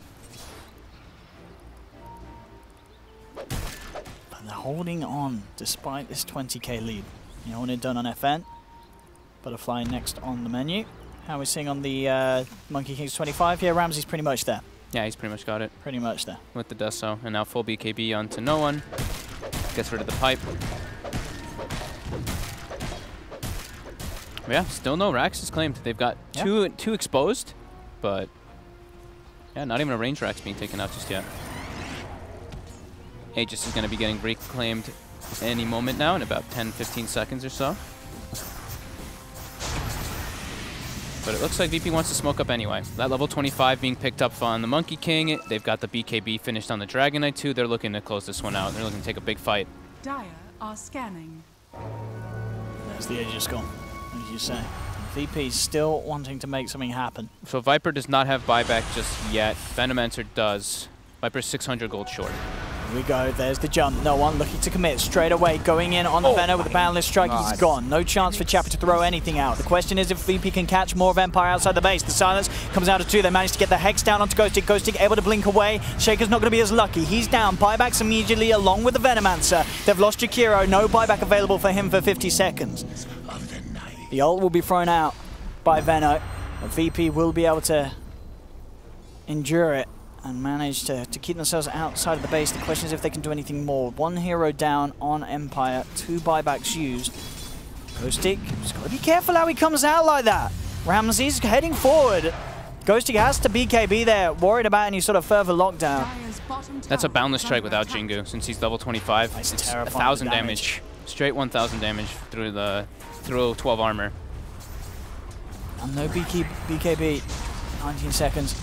Speaker 4: But they're holding on despite this 20k lead. You know, when it's done on FN. Butterfly next on the menu. How are we seeing on the Monkey King's 25? Yeah, Ramsey's pretty much there.
Speaker 5: Yeah, he's pretty much got it.
Speaker 4: Pretty much there.
Speaker 5: With the Deso. And now full BKB onto No One. Gets rid of the pipe. Yeah, still no Rax is claimed. They've got two exposed, but yeah, not even a range Rax being taken out just yet. Aegis is going to be getting reclaimed any moment now in about 10-15 seconds or so. But it looks like VP wants to smoke up anyway. That level 25 being picked up on the Monkey King. They've got the BKB finished on the Dragon Knight too. They're looking to close this one out. They're looking to take a big fight.
Speaker 6: Dire are scanning.
Speaker 4: There's the Aegis gone, as you say. VP's still wanting to make something happen.
Speaker 5: So Viper does not have buyback just yet. Venomancer does. Viper's 600 gold short.
Speaker 4: Here we go, there's the jump. No One looking to commit straight away. Going in on the Venom with the boundless strike. Nice. He's gone. No chance for Chapper to throw anything out. The question is if VP can catch more of Empire outside the base. The silence comes out of 2. They managed to get the Hex down onto Ghostic. Ghostic able to blink away. Shaker's not going to be as lucky. He's down. Buybacks immediately along with the Venomancer. They've lost Jakiro. No buyback available for him for 50 seconds. The ult will be thrown out by Veno. But VP will be able to endure it and manage to keep themselves outside of the base. The question is if they can do anything more. 1 hero down on Empire, 2 buybacks used. Ghostic, just got to be careful how he comes out like that. Ramsey's heading forward. Ghostic has to BKB there, worried about any sort of further lockdown.
Speaker 5: That's a boundless strike without Jingu, since he's level 25.
Speaker 4: That's
Speaker 5: it's
Speaker 4: terrifying
Speaker 5: 1,000 damage. Straight 1,000 damage through 12 armor.
Speaker 4: And no BKB, 19 seconds.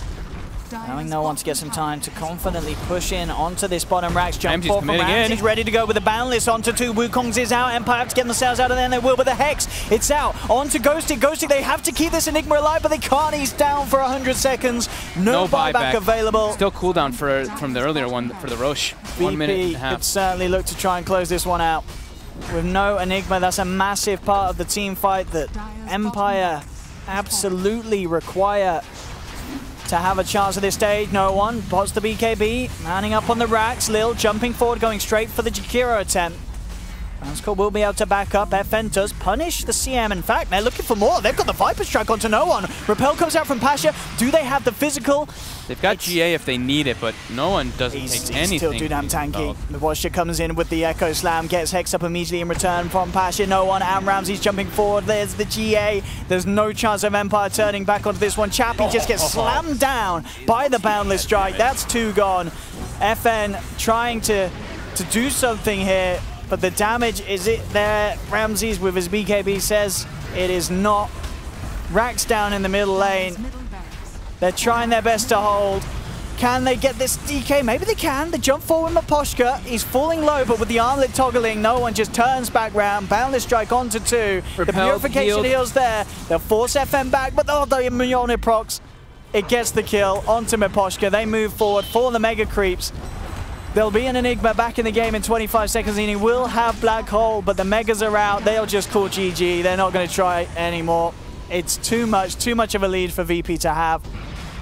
Speaker 4: Allowing No One to get some time to confidently push in onto this bottom Rax. Jump forward from Ramsey. He's ready to go with the boundless onto 2. Wukong's is out. Empire have to get themselves out of there, and they will with the Hex. It's out. Onto Ghostic. Ghostic, they have to keep this Enigma alive, but they can't. He's down for 100 seconds. No buyback available.
Speaker 5: Still cooldown from the earlier one for the Roche. 1 minute and a half.
Speaker 4: Could certainly look to try and close this one out. With no Enigma, that's a massive part of the team fight that Empire absolutely require to have a chance at this stage. No One pots the BKB, manning up on the Rax. Lil jumping forward, going straight for the Jakiro attempt. Ranscore will be able to back up. FN does punish the CM. In fact, they're looking for more. They've got the Viper strike onto No One. Repel comes out from Pasha. Do they have the physical?
Speaker 5: They've got GA if they need it, but No One doesn't take anything.
Speaker 4: He's still too damn tanky. The Watcher comes in with the Echo Slam, gets Hex up immediately in return from Pasha. No One and Ramsey's jumping forward. There's the GA. There's no chance of Empire turning back onto this one. Chappie just gets slammed down by the boundless strike. That's 2 gone. FN trying to do something here. but the damage, is it there? Ramses with his BKB says it is not. Rax down in the middle lane. They're trying their best to hold. Can they get this DK? Maybe they can. They jump forward with Maposhka. He's falling low, but with the armlet toggling, no one just turns back round. Boundless Strike onto 2. The Purification heals there. They'll force FM back, but oh, the Mjolnir procs. It gets the kill onto Maposhka. They move forward for the Mega Creeps. There'll be an Enigma back in the game in 25 seconds, and he will have Black Hole, but the Megas are out. They'll just call GG. They're not going to try anymore. It's too much of a lead for VP to have,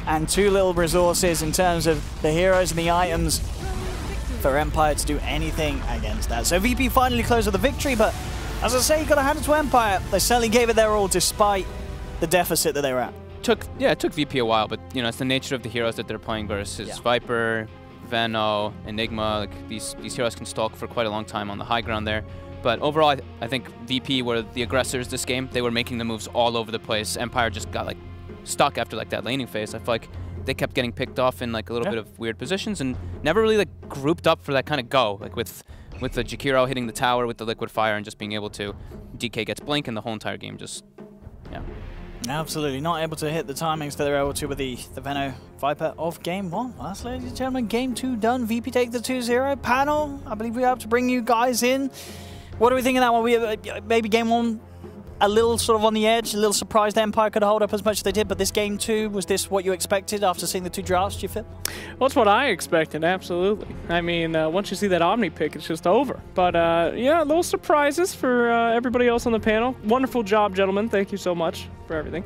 Speaker 4: and too little resources in terms of the heroes and the items for Empire to do anything against that. So VP finally closed with a victory, but as I say, you got to hand it to Empire. They certainly gave it their all despite the deficit that they were at.
Speaker 5: It took VP a while, but you know, it's the nature of the heroes that they're playing versus Viper, Veno, Enigma. Like these heroes can stalk for quite a long time on the high ground there. But overall, I think VP were the aggressors this game. They were making the moves all over the place. Empire just got like stuck after like that laning phase. I feel like they kept getting picked off in like a little bit of weird positions and never really like grouped up for that kind of go. Like with the Jakiro hitting the tower with the liquid fire and just being able to, DK gets blink and the whole entire game just, yeah.
Speaker 4: Absolutely not able to hit the timings that they're able to with the Veno Viper of game 1. Well, that's, ladies and gentlemen, game 2 done. VP take the 2-0. Panel, I believe we have to bring you guys in. What do we think of that one? We maybe game 1 a little sort of on the edge, a little surprised Empire could hold up as much as they did, but this game 2, was this what you expected after seeing the 2 drafts, do you feel?
Speaker 1: Well, it's what I expected, absolutely. I mean, once you see that Omni pick, it's just over. But yeah, little surprises for everybody else on the panel. Wonderful job, gentlemen. Thank you so much for everything.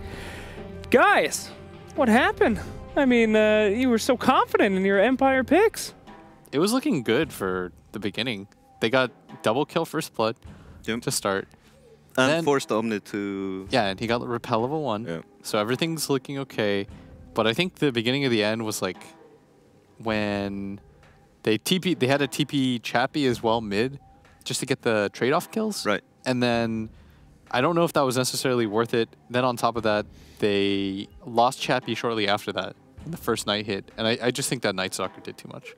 Speaker 1: Guys, what happened? I mean, you were so confident in your Empire picks.
Speaker 2: It was looking good for the beginning. They got double kill first blood to start.
Speaker 3: And
Speaker 2: then,
Speaker 3: forced Omni to...
Speaker 2: Yeah, and he got the repel level 1. Yeah. So everything's looking okay. But I think the beginning of the end was like when they TP, they had a TP Chappie as well mid just to get the trade-off kills.
Speaker 3: Right.
Speaker 2: And then I don't know if that was necessarily worth it. Then on top of that, they lost Chappie shortly after that in the first Night hit. And I just think that Night Stalker did too much.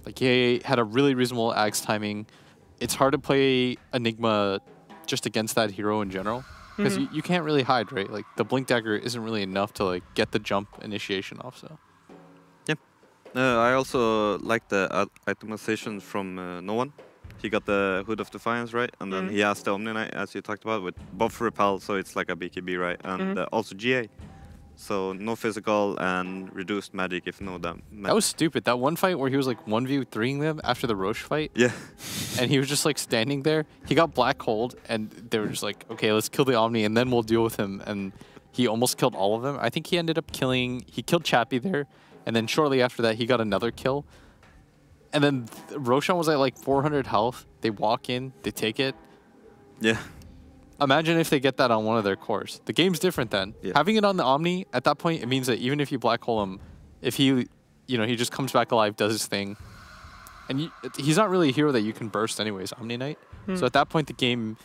Speaker 2: Like he had a really reasonable Axe timing. It's hard to play Enigma just against that hero in general, because you can't really hide, right? Like the Blink Dagger isn't really enough to like get the jump initiation off. So
Speaker 3: yeah, I also like the itemization from No One. He got the Hood of Defiance, right? And then he has the Omni Knight, as you talked about, with buff repel, so it's like a BKB, right? And also GA. So no physical and reduced magic if no damage.
Speaker 2: That was stupid. That one fight where he was like 1v3ing them after the Roche fight.
Speaker 3: Yeah.
Speaker 2: And he was just like standing there. He got black holed and they were just like, okay, let's kill the Omni and then we'll deal with him. And he almost killed all of them. I think he ended up killing, he killed Chappie there. And then shortly after that, he got another kill. And then Roshan was at like 400 health. They walk in, they take it.
Speaker 3: Yeah.
Speaker 2: Imagine if they get that on one of their cores. The game's different then. Yeah. Having it on the Omni, at that point, it means that even if you black hole him, if he, you know, he just comes back alive, does his thing. And he's not really a hero that you can burst anyways, Omni Knight. So at that point, the game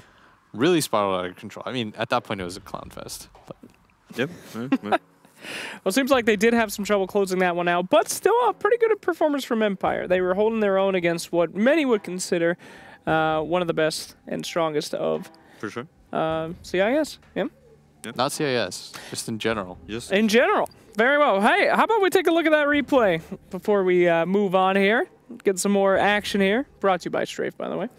Speaker 2: really spiraled out of control. I mean, at that point, it was a clown fest. But.
Speaker 3: Yep.
Speaker 1: Well, it seems like they did have some trouble closing that one out, but still a pretty good performance from Empire. They were holding their own against what many would consider one of the best and strongest of.
Speaker 3: For sure.
Speaker 1: CIS, yeah?
Speaker 2: Yep. Not CIS, just in general.
Speaker 3: Just
Speaker 1: in general. Very well. Hey, how about we take a look at that replay before we move on here? Get some more action here. Brought to you by Strafe, by the way.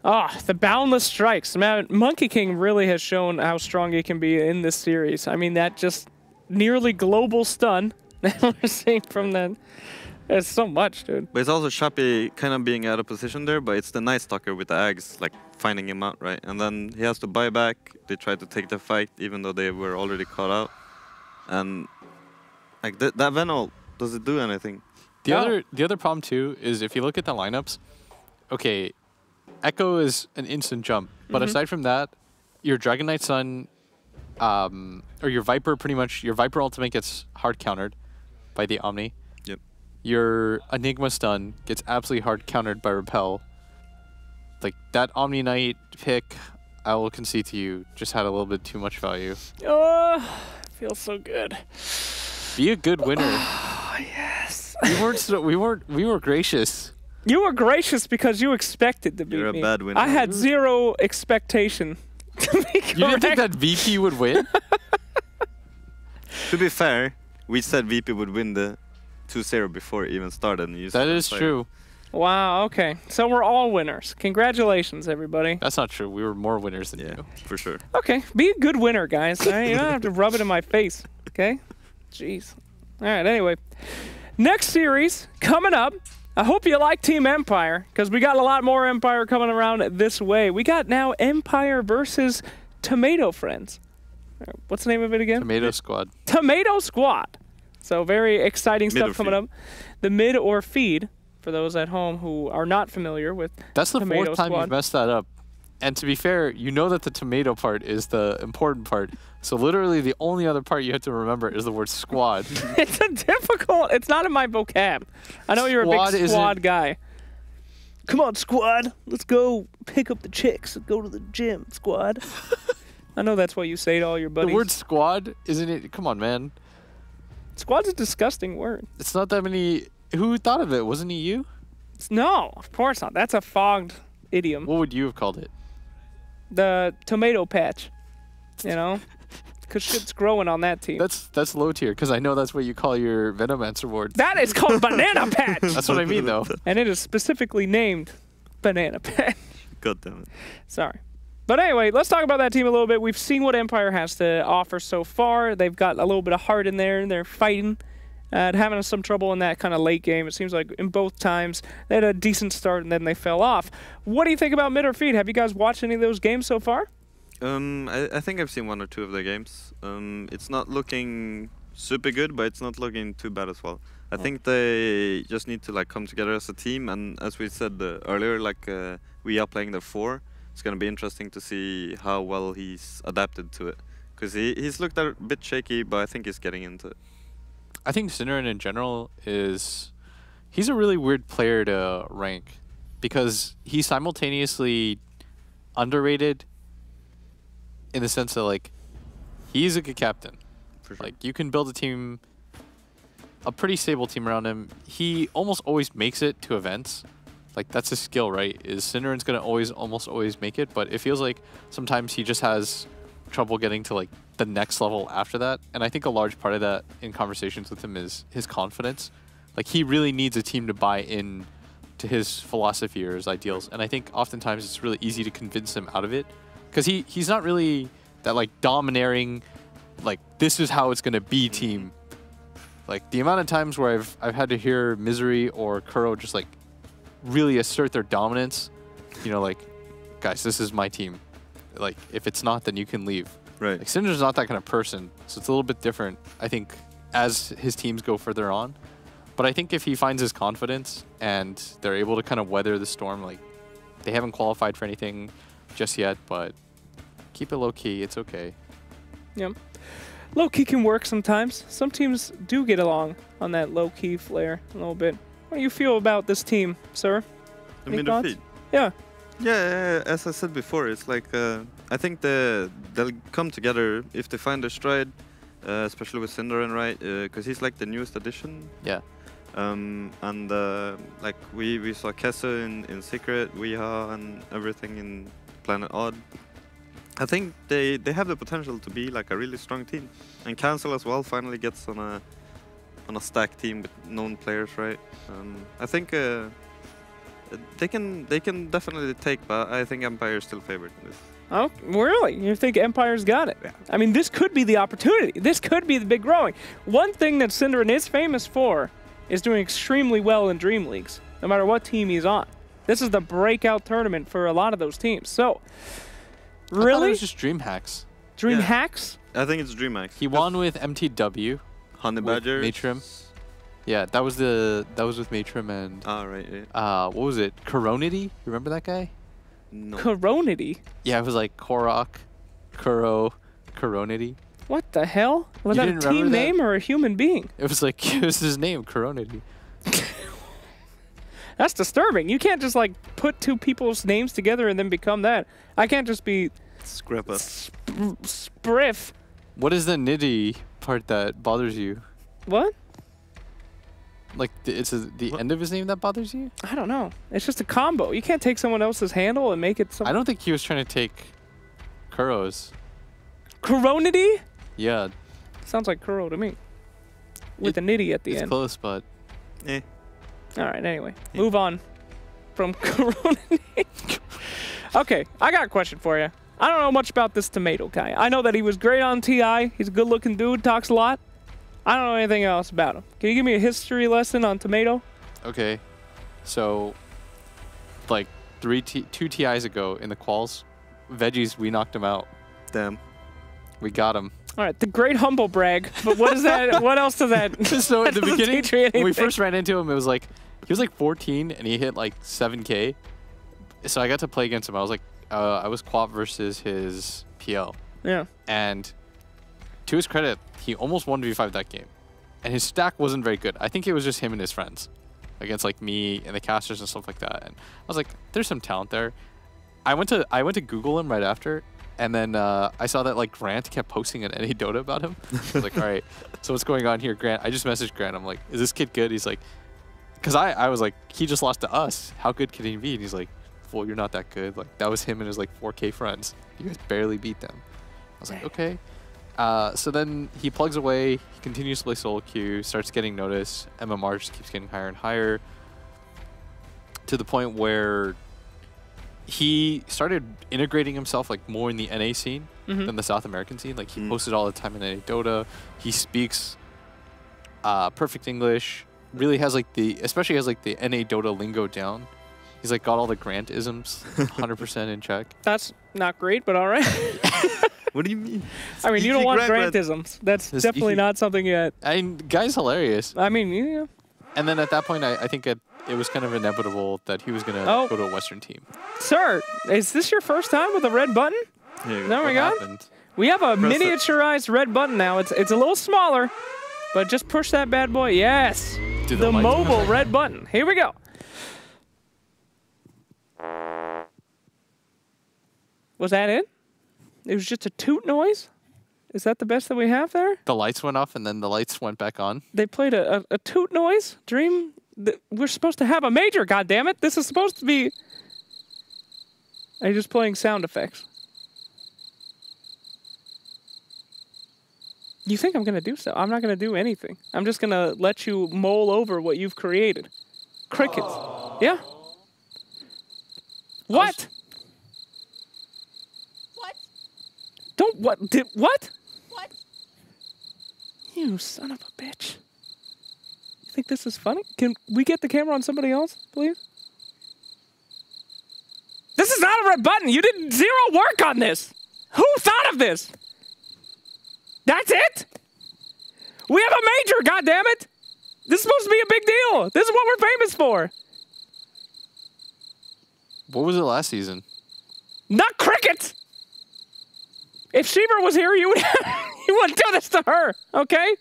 Speaker 1: The boundless strikes. Man, Monkey King really has shown how strong he can be in this series. I mean, that just nearly global stun that we're seeing from that. It's so much, dude.
Speaker 3: But it's also Chappie kind of being out of position there, but it's the Night Stalker with the Ags, like, finding him out, right? And then he has to buy back. They try to take the fight, even though they were already caught out. And, like, that Veno, does it do anything?
Speaker 2: The other problem, too, is if you look at the lineups, okay, Echo is an instant jump. But aside from that, your Dragon Knight Sun, or your Viper, pretty much, your Viper ultimate gets hard countered by the Omni.
Speaker 3: Yep.
Speaker 2: Your Enigma stun gets absolutely hard countered by Repel. Like, that Omni Knight pick, I will concede to you, just had a little bit too much value.
Speaker 1: Feels so good.
Speaker 2: Be a good winner.
Speaker 1: Yes.
Speaker 2: We were gracious.
Speaker 1: You were gracious because you expected to beat
Speaker 3: You're a
Speaker 1: me.
Speaker 3: bad winner.
Speaker 1: I had zero expectation to be correct.
Speaker 2: You didn't think that VP would win?
Speaker 3: To be fair, we said VP would win the 2-0 before it even started. And you
Speaker 2: That is true.
Speaker 1: Wow, okay. So we're all winners. Congratulations, everybody.
Speaker 2: That's not true. We were more winners than
Speaker 3: Yeah,
Speaker 2: you.
Speaker 3: for sure.
Speaker 1: Okay, be a good winner, guys. All right? You don't have to rub it in my face, okay? Jeez. All right, anyway. Next series coming up. I hope you like Team Empire, because we got a lot more Empire coming around this way. We got now Empire versus Tomato Friends. What's the name of it again?
Speaker 2: Tomato Squad.
Speaker 1: Tomato Squad. So very exciting
Speaker 3: Mid
Speaker 1: stuff
Speaker 3: or
Speaker 1: coming
Speaker 3: feed?
Speaker 1: up. The mid or feed, for those at home who are not familiar with
Speaker 2: That's the
Speaker 1: Tomato
Speaker 2: fourth time
Speaker 1: Squad.
Speaker 2: you've messed that up. And to be fair, you know that the tomato part is the important part. So literally the only other part you have to remember is the word squad.
Speaker 1: It's a difficult, it's not in my vocab. I know you're a
Speaker 2: Squad
Speaker 1: big
Speaker 2: isn't-
Speaker 1: squad guy. Come on, squad. Let's go pick up the chicks and go to the gym, squad. I know that's what you say to all your buddies.
Speaker 2: The word squad, isn't it? Come on, man.
Speaker 1: Squad's a disgusting word.
Speaker 2: It's not that many. Who thought of it? Wasn't it you?
Speaker 1: No, of course not. That's a fogged idiom.
Speaker 2: What would you have called it?
Speaker 1: The tomato patch, you know? Because shit's growing on that team.
Speaker 2: That's low tier, because I know that's what you call your Venomancer ward.
Speaker 1: That is called Banana Patch!
Speaker 2: That's what I mean, though.
Speaker 1: And it is specifically named Banana Patch.
Speaker 3: God damn it.
Speaker 1: Sorry. But anyway, let's talk about that team a little bit. We've seen what Empire has to offer so far. They've got a little bit of heart in there, and they're fighting and having some trouble in that kind of late game. It seems like in both times they had a decent start, and then they fell off. What do you think about mid or feed? Have you guys watched any of those games so far?
Speaker 3: I think I've seen 1 or 2 of the games. It's not looking super good, but it's not looking too bad as well. I think they just need to like come together as a team, and as we said earlier, like we are playing the 4. It's gonna be interesting to see how well he's adapted to it, because he's looked a bit shaky, but I think he's getting into it.
Speaker 2: I think Synderen in general he's a really weird player to rank, because he's simultaneously underrated in the sense that like he's a good captain.
Speaker 3: For sure.
Speaker 2: Like you can build a pretty stable team around him. He almost always makes it to events. Like that's his skill, right? Is Synderen's gonna almost always make it, but it feels like sometimes he just has trouble getting to like the next level after that. And I think a large part of that in conversations with him is his confidence. Like he really needs a team to buy in to his philosophy or his ideals. And I think oftentimes it's really easy to convince him out of it, because he's not really that like domineering, like this is how it's gonna be team. Like the amount of times where I've had to hear Misery or Kuro just like really assert their dominance, you know, like, guys, this is my team. Like, if it's not, then you can leave.
Speaker 3: Right.
Speaker 2: Like, Synder's not that kind of person, so it's a little bit different, I think, as his teams go further on. But I think if he finds his confidence and they're able to kind of weather the storm, like, they haven't qualified for anything just yet, but keep it low-key, it's okay.
Speaker 1: Yeah. Low-key can work sometimes. Some teams do get along on that low-key flair a little bit. What do you feel about this team, sir?
Speaker 3: The
Speaker 1: Any
Speaker 3: middle
Speaker 1: thoughts?
Speaker 3: feed.
Speaker 1: Yeah.
Speaker 3: Yeah, as I said before, it's like I think they'll come together if they find their stride, especially with Synderen, right? Because he's like the newest addition.
Speaker 2: Yeah.
Speaker 3: And like we saw Kessa in Secret, Weeha, and everything in Planet Odd. I think they have the potential to be like a really strong team. And Cancel as well finally gets on a stack team with known players, right? I think they can definitely take, but I think Empire is still favored in this.
Speaker 1: Oh, really? You think Empire's got it?
Speaker 3: Yeah.
Speaker 1: I mean, this could be the opportunity. This could be the big growing. One thing that Synderen is famous for is doing extremely well in Dream Leagues, no matter what team he's on. This is the breakout tournament for a lot of those teams. So,
Speaker 2: I thought it
Speaker 1: really?
Speaker 2: was just DreamHacks.
Speaker 1: Dream
Speaker 3: Yeah.
Speaker 1: hacks?
Speaker 3: I think it's DreamHack.
Speaker 2: He won with MTW.
Speaker 3: Honey
Speaker 2: with
Speaker 3: Badger.
Speaker 2: Matrim. Yeah, that was with Matrim and
Speaker 3: Ah, right. Yeah.
Speaker 2: what was it? Coronity? You remember that guy?
Speaker 3: No.
Speaker 1: Coronity?
Speaker 2: Yeah, it was like Korok, Kuro, Coronity.
Speaker 1: What the hell? Was
Speaker 2: You
Speaker 1: that a
Speaker 2: didn't remember
Speaker 1: team
Speaker 2: that?
Speaker 1: name or a human being?
Speaker 2: It was like it was his name, Coronity.
Speaker 1: That's disturbing. You can't just like put two people's names together and then become that. I can't just be
Speaker 3: Scrap up.
Speaker 1: Spriff.
Speaker 2: What is the nitty part that bothers you?
Speaker 1: What?
Speaker 2: Like, it's the end of his name that bothers you?
Speaker 1: I don't know. It's just a combo. You can't take someone else's handle and make it something.
Speaker 2: I don't think he was trying to take Kuro's.
Speaker 1: Coronity?
Speaker 2: Yeah.
Speaker 1: Sounds like Kuro to me. With a nitty at the
Speaker 2: it's
Speaker 1: end.
Speaker 2: close, but...
Speaker 3: Eh.
Speaker 1: All right, anyway. Move on from Coronity. Okay, I got a question for you. I don't know much about this tomato guy. I know that he was great on TI. He's a good-looking dude, talks a lot. I don't know anything else about him. Can you give me a history lesson on tomato?
Speaker 2: Okay. So, like, 2 TIs ago in the quals, Veggies, we knocked him out.
Speaker 3: Damn.
Speaker 2: We got him.
Speaker 1: All right, the great humble brag. But what is that? What else does that?
Speaker 2: So at the beginning, when we
Speaker 1: anything.
Speaker 2: first ran into him, it was like, he was like 14 and he hit like 7K. So I got to play against him. I was like, I was quad versus his PL.
Speaker 1: Yeah.
Speaker 2: And to his credit, he almost 1v5 that game. And his stack wasn't very good. I think it was just him and his friends against like me and the casters and stuff like that. And I was like, there's some talent there. I went to Google him right after. And then I saw that like Grant kept posting an NA Dota about him. I was like, all right, so what's going on here, Grant? I just messaged Grant. I'm like, is this kid good? He's like, because I was like, he just lost to us. How good can he be? And he's like, well, you're not that good. Like, that was him and his like 4K friends. You guys barely beat them. I was like, okay. So then he plugs away. He continues to play solo queue, starts getting noticed. MMR just keeps getting higher and higher to the point where he started integrating himself like more in the NA scene than the South American scene. Like, he posted all the time in NA Dota. He speaks perfect English. Really has like especially has like the NA Dota lingo down. He's like got all the Grant-isms 100% in check.
Speaker 1: That's not great, but all right.
Speaker 3: What do you mean?
Speaker 1: I mean, you don't want Grant-isms. That's definitely not something yet.
Speaker 2: I mean, guy's hilarious.
Speaker 1: I mean, yeah.
Speaker 2: And then at that point, I think it was kind of inevitable that he was going to go to a Western team.
Speaker 1: Sir, is this your first time with a red button? There we go.
Speaker 2: Happened?
Speaker 1: We have a miniaturized red button now. It's a little smaller, but just push that bad boy. Yes. The mobile red button. Here we go. Was that it? It was just a toot noise? Is that the best that we have there?
Speaker 2: The lights went off and then the lights went back on.
Speaker 1: They played a toot noise? Dream? We're supposed to have a major, goddammit. This is supposed to be... Are you just playing sound effects? You think I'm going to do so? I'm not going to do anything. I'm just going to let you mull over what you've created. Crickets. Yeah? What?
Speaker 8: What?
Speaker 1: Don't what? What?
Speaker 8: What?
Speaker 1: You son of a bitch. You think this is funny? Can we get the camera on somebody else, please? This is not a red button. You did zero work on this. Who thought of this? That's it? We have a major, goddammit! This is supposed to be a big deal. This is what we're famous for.
Speaker 2: What was it last season?
Speaker 1: Not crickets! If Sheever was here, you wouldn't do this to her, okay?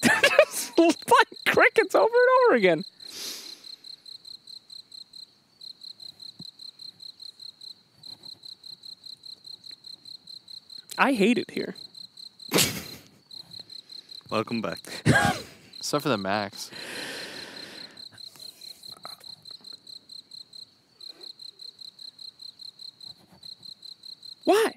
Speaker 1: Just like crickets over and over again. I hate it here.
Speaker 3: Welcome back.
Speaker 2: Except for the Max.
Speaker 1: Why?